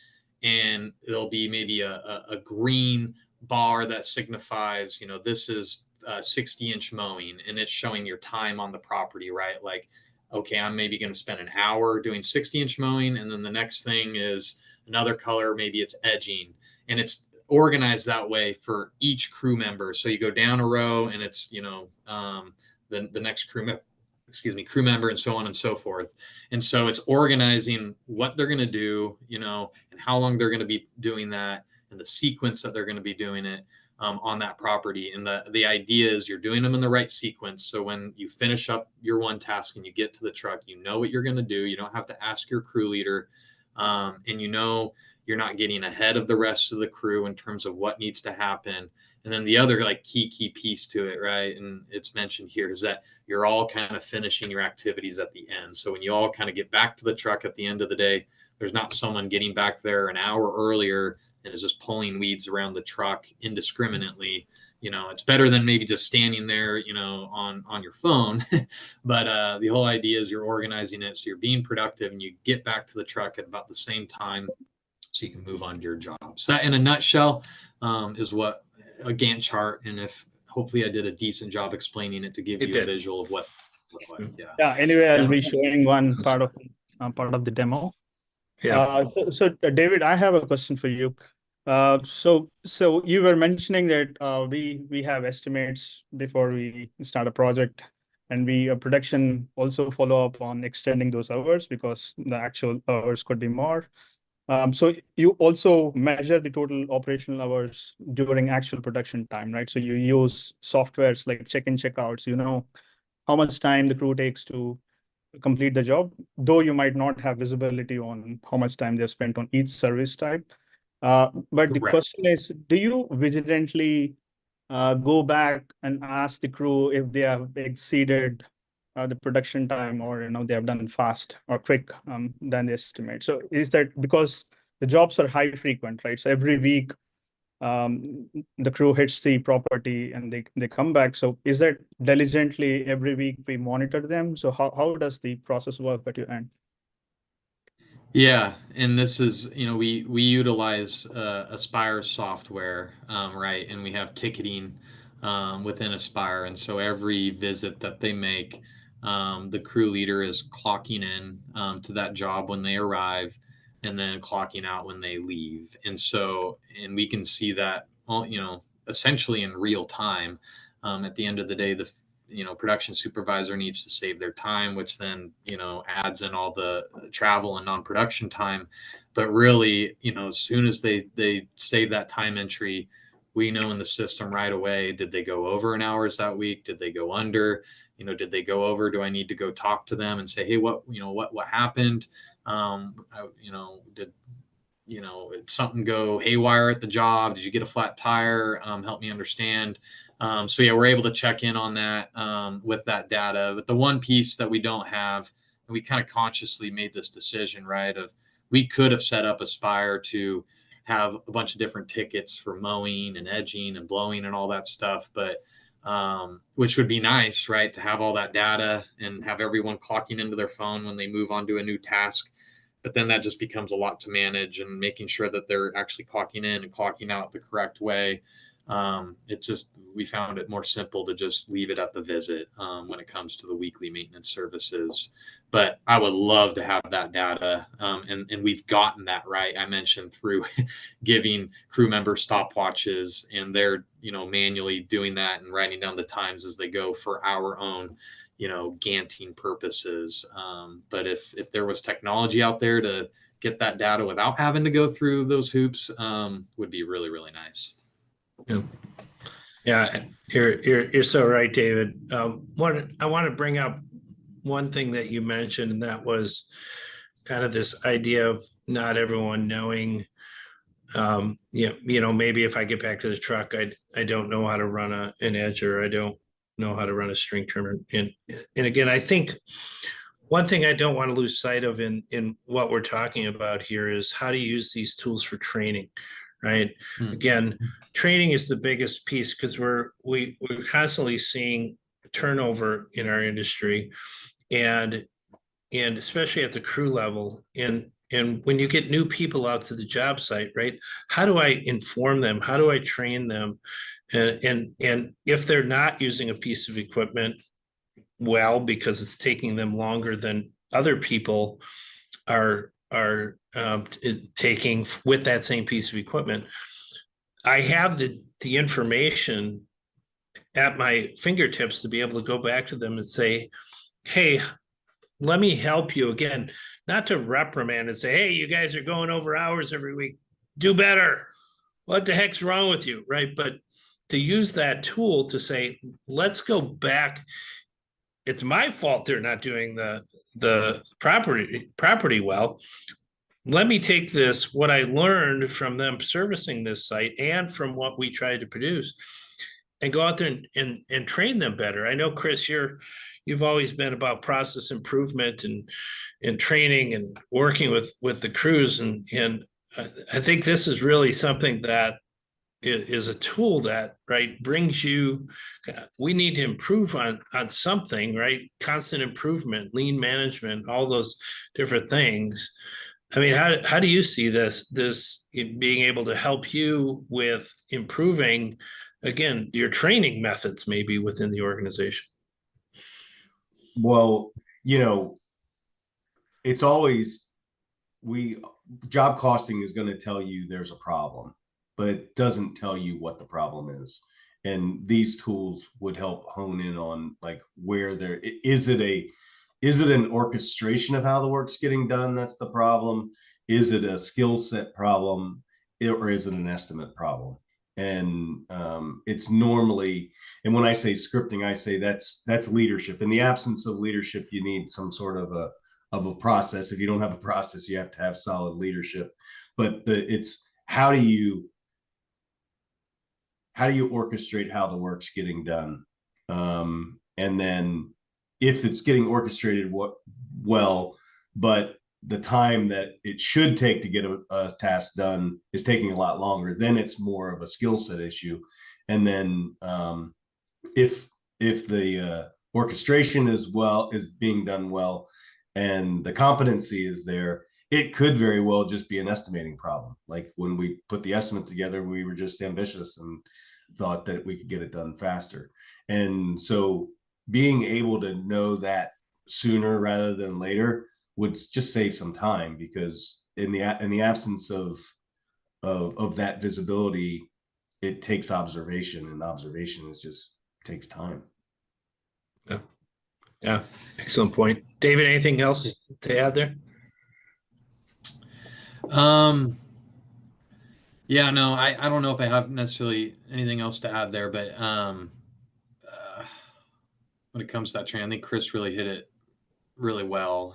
[SPEAKER 2] and there'll be maybe a green bar that signifies, this is 60-inch mowing, and it's showing your time on the property, right? Like, okay, I'm maybe going to spend an hour doing 60-inch mowing, and then the next thing is another color, maybe it's edging, and it's organized that way for each crew member. So you go down a row, and it's the next crew member, and so on and so forth. And so it's organizing what they're going to do, and how long they're going to be doing that, and the sequence that they're going to be doing it on that property. And the idea is you're doing them in the right sequence. So when you finish up your one task and you get to the truck, you know what you're going to do. You don't have to ask your crew leader, and you're not getting ahead of the rest of the crew in terms of what needs to happen. And then the other key piece to it, right, and it's mentioned here, is that you're all kind of finishing your activities at the end. So when you all kind of get back to the truck at the end of the day, there's not someone getting back there an hour earlier and is just pulling weeds around the truck indiscriminately. It's better than maybe just standing there, on your phone. But the whole idea is you're organizing it so you're being productive, and you get back to the truck at about the same time, so you can move on to your job. So that, in a nutshell, is what a Gantt chart. And hopefully I did a decent job explaining it to give you a visual of what.
[SPEAKER 4] Yeah. Anyway, I'll be showing one part of part of the demo.
[SPEAKER 1] Yeah.
[SPEAKER 4] David, I have a question for you. So you were mentioning that we have estimates before we start a project, and we production also follow up on extending those hours because the actual hours could be more. So you also measure the total operational hours during actual production time, right? So you use softwares like check-in, check-outs, how much time the crew takes to complete the job, though you might not have visibility on how much time they've spent on each service type. But the
[SPEAKER 2] Correct.
[SPEAKER 4] question is, do you vigilantly go back and ask the crew if they have exceeded the production time, or they have done fast or quick than the estimate? So is that because the jobs are high frequent, right? So every week the crew hits the property and they come back. So is that diligently every week we monitor them? So how does the process work at your end?
[SPEAKER 2] Yeah, and this is, we utilize Aspire software, right? And we have ticketing within Aspire, and so every visit that they make, the crew leader is clocking in to that job when they arrive, and then clocking out when they leave. And we can see that, essentially in real time. At the end of the day, the production supervisor needs to save their time, which then adds in all the travel and non-production time. But really, as soon as they save that time entry, we know in the system right away, did they go over an hours that week? Did they go under? Did they go over? Do I need to go talk to them and say, hey, what happened? Did something go haywire at the job? Did you get a flat tire? Help me understand. So yeah, we're able to check in on that with that data. But the one piece that we don't have, and we kind of consciously made this decision, right, of we could have set up Aspire to have a bunch of different tickets for mowing and edging and blowing and all that stuff, but which would be nice, right, to have all that data and have everyone clocking into their phone when they move on to a new task. But then that just becomes a lot to manage, and making sure that they're actually clocking in and clocking out the correct way. We found it more simple to just leave it at the visit when it comes to the weekly maintenance services. But I would love to have that data. And we've gotten that, right. I mentioned through giving crew members stopwatches, and they're, manually doing that and writing down the times as they go for our own, Ganting purposes. But if there was technology out there to get that data without having to go through those hoops, would be really, really nice.
[SPEAKER 1] Yeah, you're so right, David. I want to bring up one thing that you mentioned, and that was kind of this idea of not everyone knowing. Maybe if I get back to the truck, I don't know how to run an edge, or I don't know how to run a string trimmer. And again, I think one thing I don't want to lose sight of in what we're talking about here is how to use these tools for training, right? Again, training is the biggest piece, because we're constantly seeing turnover in our industry, and especially at the crew level. And when you get new people out to the job site, right? How do I inform them? How do I train them? And if they're not using a piece of equipment well, because it's taking them longer than other people are taking with that same piece of equipment, I have the information at my fingertips to be able to go back to them and say, hey, let me help you. Again, not to reprimand and say, hey, you guys are going over hours every week, do better. What the heck's wrong with you, right? But to use that tool to say, let's go back. It's my fault they're not doing the property well. Let me take this, what I learned from them servicing this site and from what we tried to produce, and go out there and train them better. I know, Chris, you've always been about process improvement and training and working with the crews. And I think this is really something that is a tool that, right, brings you, we need to improve on something, right? Constant improvement, lean management, all those different things. I mean, how do you see this being able to help you with improving, again, your training methods maybe within the organization?
[SPEAKER 3] Well, it's always, job costing is going to tell you there's a problem, but it doesn't tell you what the problem is. And these tools would help hone in on like where there is it an orchestration of how the work's getting done that's the problem? Is it a skill set problem, or is it an estimate problem? And it's normally, and when I say scripting, I say that's leadership. In the absence of leadership, you need some sort of a process. If you don't have a process, you have to have solid leadership. But it's how do you orchestrate how the work's getting done, and then if it's getting orchestrated well, but the time that it should take to get a task done is taking a lot longer, then it's more of a skill set issue. And then if the orchestration is being done well and the competency is there, it could very well just be an estimating problem. Like when we put the estimate together, we were just ambitious and thought that we could get it done faster. And so being able to know that sooner rather than later would just save some time, because in the absence of that visibility, it takes observation, and observation takes time.
[SPEAKER 1] Yeah, excellent point. David, anything else to add there?
[SPEAKER 2] Yeah, no, I don't know if I have necessarily anything else to add there, but when it comes to that training, I think Chris really hit it really well.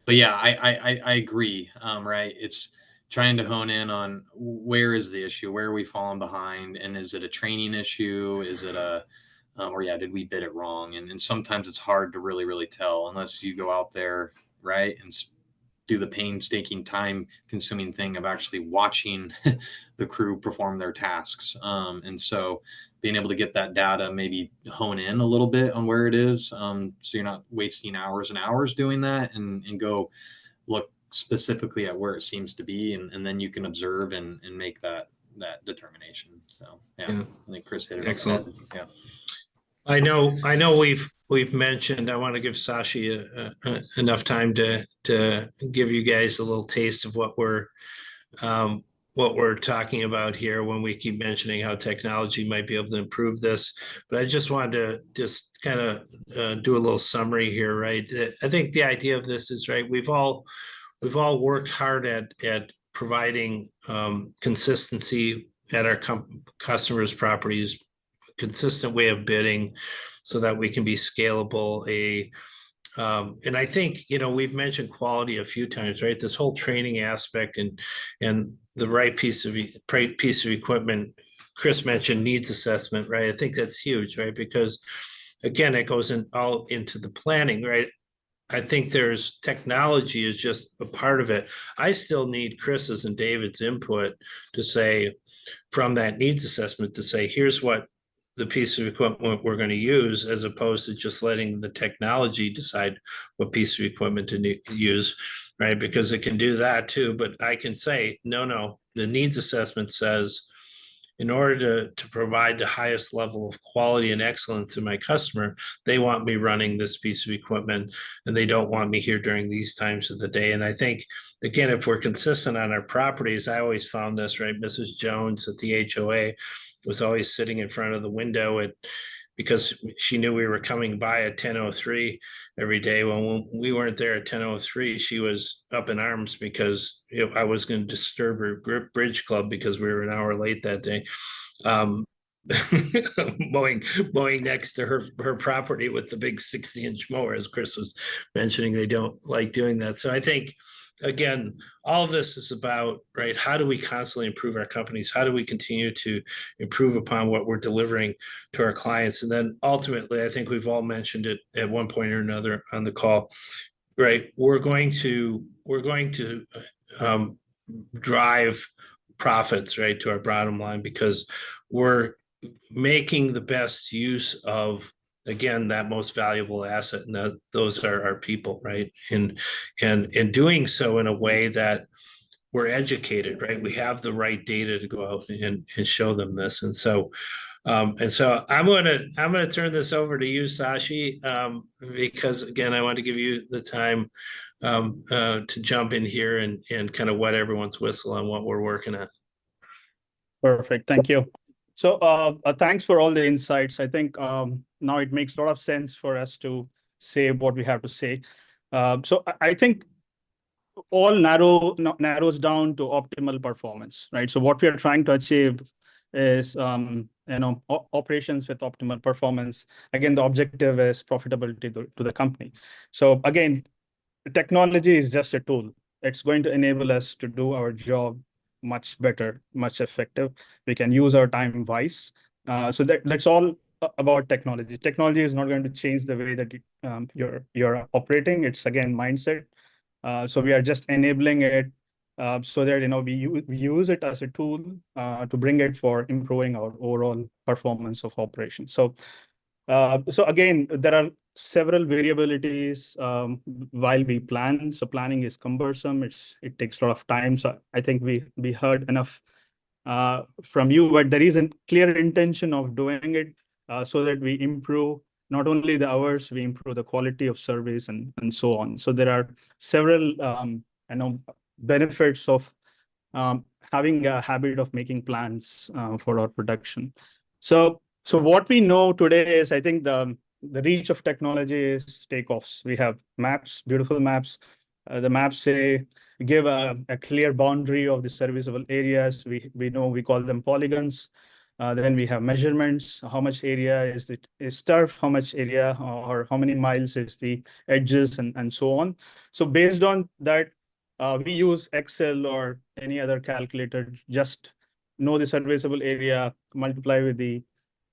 [SPEAKER 2] But yeah, I agree. Right. It's trying to hone in on where is the issue, where are we falling behind, and is it a training issue? Is it or yeah, did we bid it wrong? And sometimes it's hard to really tell unless you go out there, right, and do the painstaking, time-consuming thing of actually watching the crew perform their tasks. And so being able to get that data, maybe hone in a little bit on where it is, so you're not wasting hours and hours doing that, and go look specifically at where it seems to be, and then you can observe and make that determination. So yeah, I think Chris hit it.
[SPEAKER 1] Excellent.
[SPEAKER 2] Yeah.
[SPEAKER 1] I know we've mentioned, I want to give Sashi enough time to give you guys a little taste of what we're talking about here when we keep mentioning how technology might be able to improve this. But I just wanted to just kind of do a little summary here, right? I think the idea of this is, right, we've all worked hard at providing consistency at our customers' properties, consistent way of bidding so that we can be scalable. And I think, we've mentioned quality a few times, right? This whole training aspect and the right piece of equipment. Chris mentioned needs assessment, right? I think that's huge, right? Because again, it goes all into the planning, right? I think there's technology is just a part of it. I still need Chris's and David's input to say, from that needs assessment, to say, here's what the piece of equipment we're going to use, as opposed to just letting the technology decide what piece of equipment to use, right? Because it can do that too, but I can say, no, the needs assessment says, in order to provide the highest level of quality and excellence to my customer, they want me running this piece of equipment, and they don't want me here during these times of the day. And I think, again, if we're consistent on our properties, I always found this, right? Mrs. Jones at the HOA was always sitting in front of the window because she knew we were coming by at 10:03 every day. When we weren't there at 10:03, she was up in arms because I was going to disturb her bridge club because we were an hour late that day. Mowing next to her property with the big 60-inch mower, as Chris was mentioning. They don't like doing that. So I think, again, all of this is about, right, how do we constantly improve our companies? How do we continue to improve upon what we're delivering to our clients? And then ultimately, I think we've all mentioned it at one point or another on the call, right? We're going to drive profits, right, to our bottom line, because we're making the best use of, again, that most valuable asset, and those are our people, right? And doing so in a way that we're educated, right? We have the right data to go out and show them this. And so I'm gonna turn this over to you, Sashi, because again, I want to give you the time to jump in here and kind of wet everyone's whistle on what we're working on.
[SPEAKER 4] Perfect. Thank you. So thanks for all the insights. I think now it makes a lot of sense for us to say what we have to say. So I think all narrows down to optimal performance, right? So what we are trying to achieve is operations with optimal performance. Again, the objective is profitability to the company. So again, technology is just a tool. It's going to enable us to do our job much better, much effective. We can use our time wise. So that's all about technology. Technology is not going to change the way that you're operating. It's again mindset. So we are just enabling it so that we use it as a tool to bring it for improving our overall performance of operations. So again, there are several variabilities while we plan. So planning is cumbersome. It takes a lot of time. So I think we heard enough from you, but there is a clear intention of doing it so that we improve not only the hours, we improve the quality of service and so on. So there are several benefits of having a habit of making plans for our production. So what we know today is, I think the reach of technology is takeoffs. We have maps, beautiful maps. The maps give a clear boundary of the serviceable areas. We call them polygons. Then we have measurements. How much area is turf? How much area or how many miles is the edges and so on. So based on that, we use Excel or any other calculator. Just know the serviceable area, multiply with the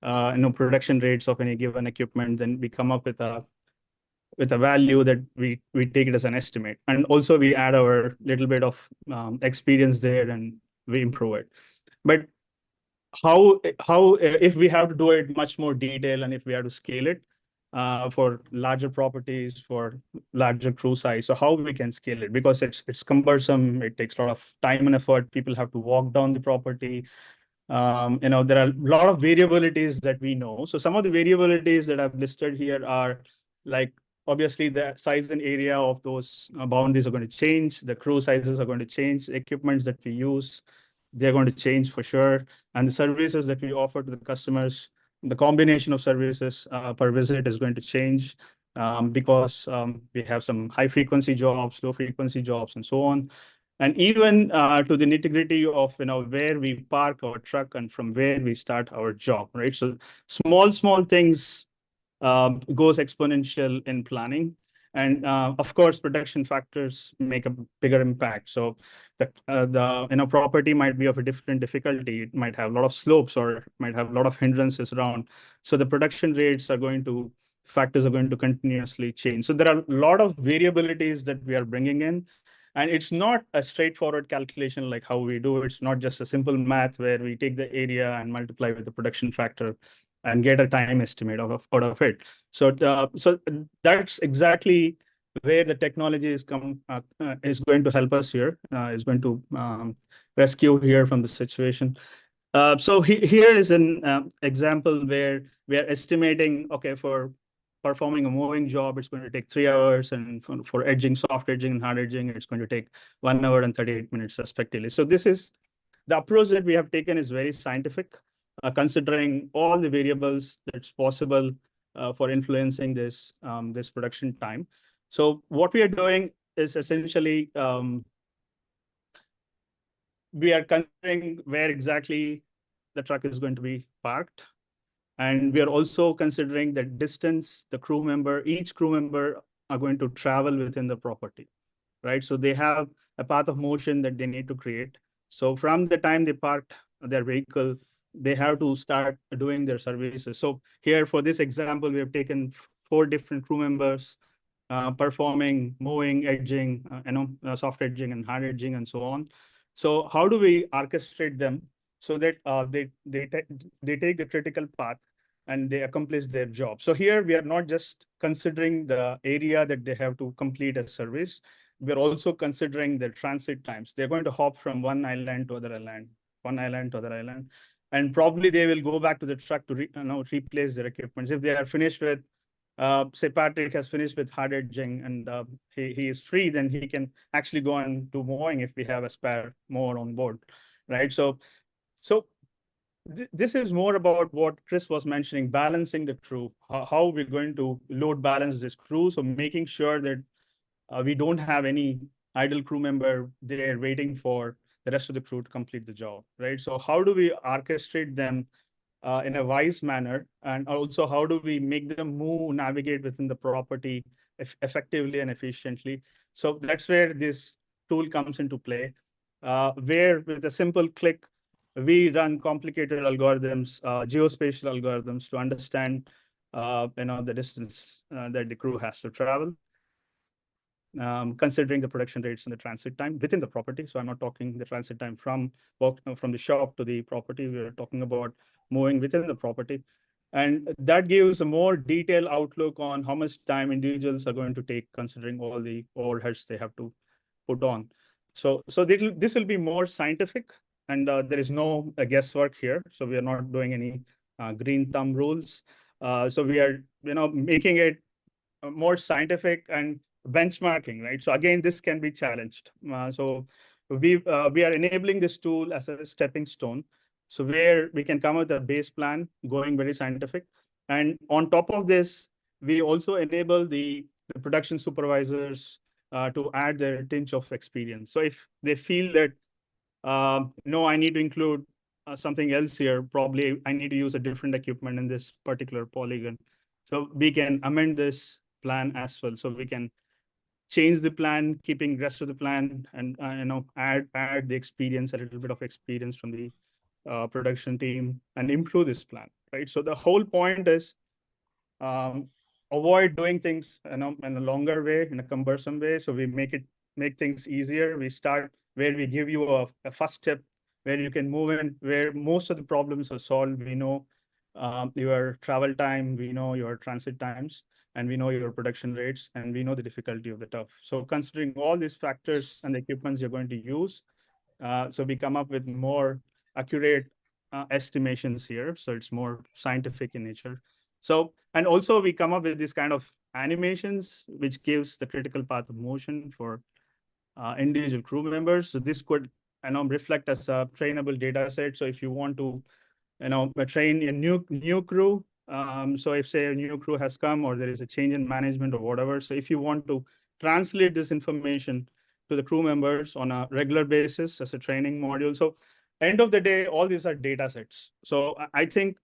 [SPEAKER 4] production rates of any given equipment, then we come up with a value that we take it as an estimate. And also we add our little bit of experience there and we improve it. But how if we have to do it much more detail and if we have to scale it for larger properties, for larger crew size, so how we can scale it, because it's cumbersome, it takes a lot of time and effort. People have to walk down the property. There are a lot of variabilities that we know. So some of the variabilities that I've listed here are like, obviously the size and area of those boundaries are going to change. The crew sizes are going to change. Equipments that we use, they're going to change for sure. And the services that we offer to the customers, the combination of services per visit is going to change because we have some high frequency jobs, low frequency jobs, and so on. And even to the nitty-gritty of where we park our truck and from where we start our job, right? So small things goes exponential in planning. And of course, production factors make a bigger impact. So the property might be of a different difficulty. It might have a lot of slopes or it might have a lot of hindrances around. So the production rates factors are going to continuously change. So there are a lot of variabilities that we are bringing in. And it's not a straightforward calculation like how we do it. It's not just a simple math where we take the area and multiply with the production factor and get a time estimate out of it. So that's exactly where the technology is going to help us here, is going to rescue here from the situation. So here is an example where we are estimating, okay, for performing a mowing job, it's going to take 3 hours, and for edging, soft edging and hard edging, it's going to take 1 hour and 38 minutes respectively. So this is the approach that we have taken is very scientific, considering all the variables that's possible for influencing this production time. So what we are doing is essentially we are considering where exactly the truck is going to be parked. And we are also considering the distance each crew member are going to travel within the property, right? So they have a path of motion that they need to create. So from the time they parked their vehicle, they have to start doing their services. So here for this example, we have taken 4 different crew members performing mowing, edging, soft edging and hard edging and so on. So how do we orchestrate them so that they take the critical path and they accomplish their job? So here we are not just considering the area that they have to complete a service. We're also considering the transit times. They're going to hop from one island to other island, one island to other island, and probably they will go back to the truck to replace their equipment. If they are finished with say Patrick has finished with hard edging and he is free, then he can actually go and do mowing if we have a spare mower on board, right? So this is more about what Chris was mentioning, balancing the crew, how we're going to load balance this crew. So making sure that we don't have any idle crew member there waiting for the rest of the crew to complete the job, right? So how do we orchestrate them in a wise manner? And also, how do we make them move, navigate within the property effectively and efficiently? So that's where this tool comes into play, where with a simple click, we run complicated algorithms, geospatial algorithms to understand the distance that the crew has to travel. Considering the production rates and the transit time within the property. So I'm not talking the transit time from the shop to the property. We're talking about moving within the property. And that gives a more detailed outlook on how much time individuals are going to take, considering all the overheads they have to put on. So this will be more scientific, and there is no guesswork here. So we are not doing any green thumb rules. So we are making it more scientific and benchmarking, right? So again, this can be challenged. So we are enabling this tool as a stepping stone. So where we can come up with a base plan, going very scientific. And on top of this, we also enable the production supervisors to add their tinge of experience. So if they feel that, no, I need to include something else here, probably I need to use a different equipment in this particular polygon. So we can amend this plan as well. So we can change the plan, keeping rest of the plan, and add the experience, a little bit of experience from the production team, and improve this plan, right? So the whole point is avoid doing things in a longer way, in a cumbersome way. So we make things easier. We start where we give you a first step where you can move in, where most of the problems are solved. We know your travel time, we know your transit times, and we know your production rates, and we know the difficulty of the turf. So considering all these factors and the equipments you're going to use, so we come up with more accurate estimations here. So it's more scientific in nature. So, and also we come up with this kind of animations, which gives the critical path of motion for individual crew members. So this could reflect as a trainable data set. So if you want to train a new crew, so if say a new crew has come or there is a change in management or whatever, so if you want to translate this information to the crew members on a regular basis as a training module. So end of the day, all these are data sets. So I think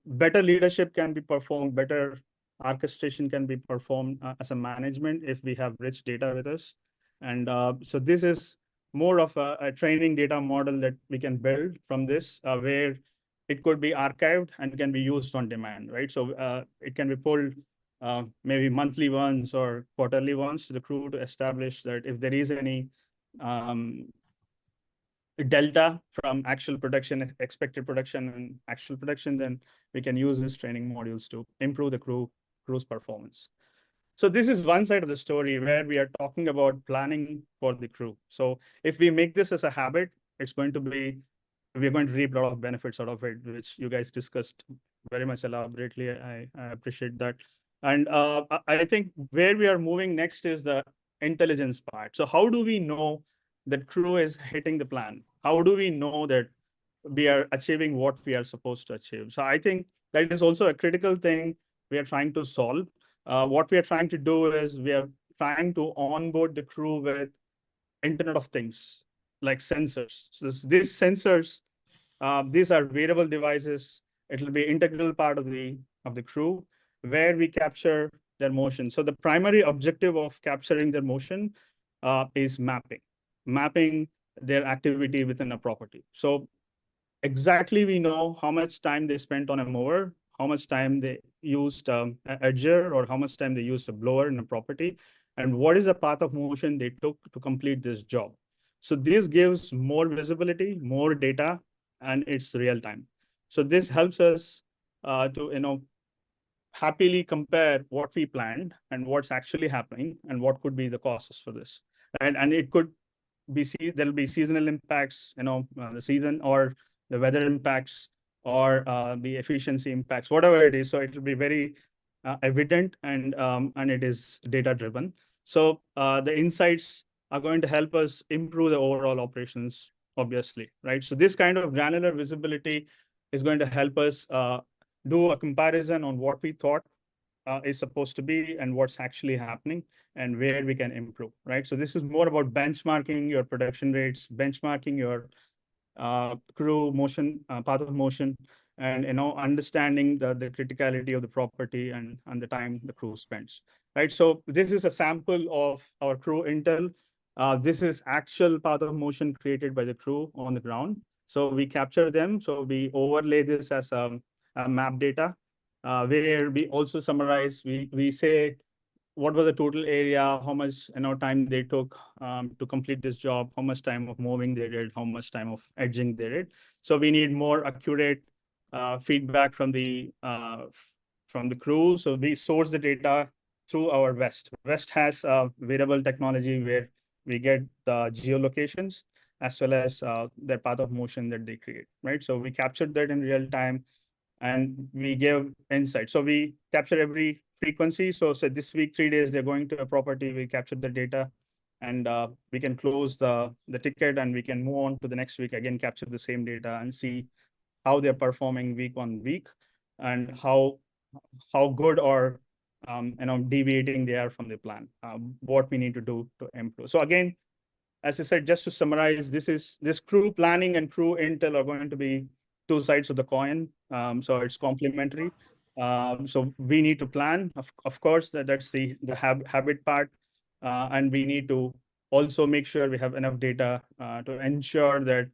[SPEAKER 4] better leadership can be performed, better orchestration can be performed as a management if we have rich data with us. And so this is more of a training data model that we can build from this, where it could be archived and can be used on demand, right? So it can be pulled maybe monthly once or quarterly once to the crew to establish that if there is any delta from actual production, expected production and actual production, then we can use these training modules to improve the crew's performance. So this is one side of the story where we are talking about planning for the crew. So if we make this as a habit, it's going to be, we're going to reap a lot of benefits out of it, which you guys discussed very much elaborately. I appreciate that. And I think where we are moving next is the intelligence part. So how do we know that crew is hitting the plan? How do we know that we are achieving what we are supposed to achieve? So I think that is also a critical thing we are trying to solve. What we are trying to do is we are trying to onboard the crew with Internet of Things, like sensors. So these sensors, these are wearable devices. It will be integral part of the crew where we capture their motion. So the primary objective of capturing their motion is mapping their activity within a property. So exactly we know how much time they spent on a mower, how much time they used an edger, or how much time they used a blower in a property, and what is the path of motion they took to complete this job. So this gives more visibility, more data, and it's real time. So this helps us to happily compare what we planned and what's actually happening and what could be the causes for this. And it could be, there'll be seasonal impacts, the season or the weather impacts or the efficiency impacts, whatever it is. So it will be very evident, and it is data driven. So the insights are going to help us improve the overall operations, obviously, right? So this kind of granular visibility is going to help us do a comparison on what we thought is supposed to be and what's actually happening and where we can improve, right? So this is more about benchmarking your production rates, benchmarking your crew motion, path of motion, and understanding the criticality of the property and the time the crew spends, right? So this is a sample of our crew intel. This is actual path of motion created by the crew on the ground. So we capture them. So we overlay this as a map data, where we also summarize. We say what was the total area, how much time they took to complete this job, how much time of moving they did, how much time of edging they did. So we need more accurate feedback from the crew. So we source the data through our West. West has wearable technology where we get the geolocations as well as their path of motion that they create, right? So we captured that in real time and we give insight. So we capture every frequency. So say this week, 3 days, they're going to a property, we capture the data and we can close the ticket and we can move on to the next week, again, capture the same data and see how they're performing week on week and how good or deviating they are from the plan, what we need to do to improve. So again, as I said, just to summarize, this crew planning and crew intel are going to be two sides of the coin. So it's complementary. So we need to plan, of course, that's the habit part. And we need to also make sure we have enough data to ensure that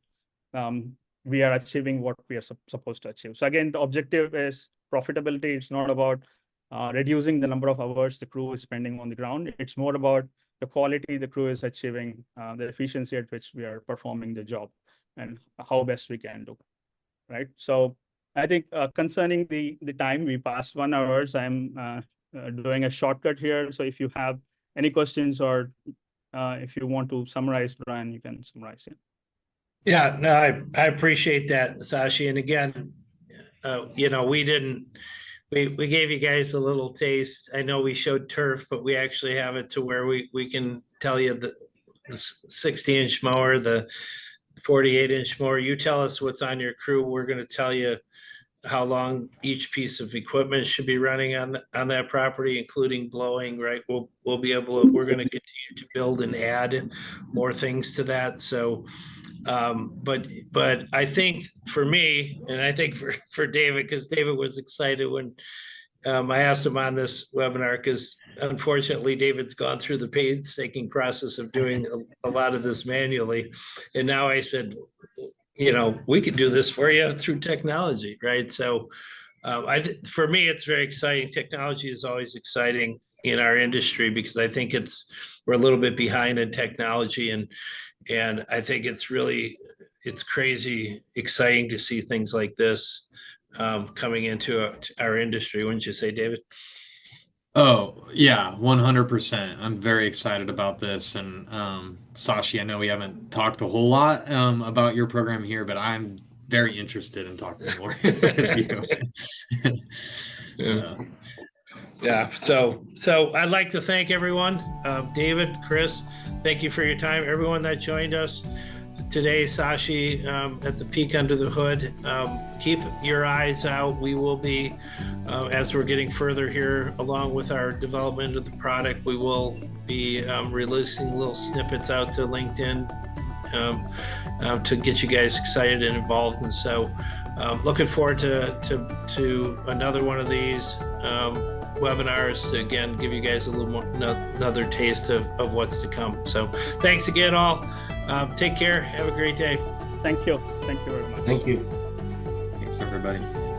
[SPEAKER 4] we are achieving what we are supposed to achieve. So again, the objective is profitability. It's not about reducing the number of hours the crew is spending on the ground. It's more about the quality the crew is achieving, the efficiency at which we are performing the job and how best we can do, right? So I think concerning the time, we passed 1 hour. So I'm doing a shortcut here. So if you have any questions or if you want to summarize, Brian, you can summarize it.
[SPEAKER 1] Yeah, no, I appreciate that, Sashi. And again, we gave you guys a little taste. I know we showed turf, but we actually have it to where we can tell you the 60-inch mower, the 48-inch mower. You tell us what's on your crew. We're going to tell you how long each piece of equipment should be running on that property, including blowing, right? We'll be able to, we're going to continue to build and add more things to that. So, but I think for me, and I think for David, because David was excited when I asked him on this webinar, because unfortunately David's gone through the painstaking process of doing a lot of this manually. And now I said, we could do this for you through technology, right? So for me, it's very exciting. Technology is always exciting in our industry because I think we're a little bit behind in technology, and I think it's crazy exciting to see things like this coming into our industry. Wouldn't you say, David?
[SPEAKER 2] Oh, yeah, 100%. I'm very excited about this. And Sashi, I know we haven't talked a whole lot about your program here, but I'm very interested in talking more with you.
[SPEAKER 1] Yeah. So I'd like to thank everyone. David, Chris, thank you for your time. Everyone that joined us today, Sashi, at the Peek Under the Hood. Keep your eyes out. We will be, as we're getting further here, along with our development of the product, we will be releasing little snippets out to LinkedIn to get you guys excited and involved. And so looking forward to another one of these webinars to, again, give you guys a little more, another taste of what's to come. So thanks again, all. Take care. Have a great day.
[SPEAKER 4] Thank you. Thank you very much.
[SPEAKER 3] Thank you.
[SPEAKER 2] Thanks, everybody.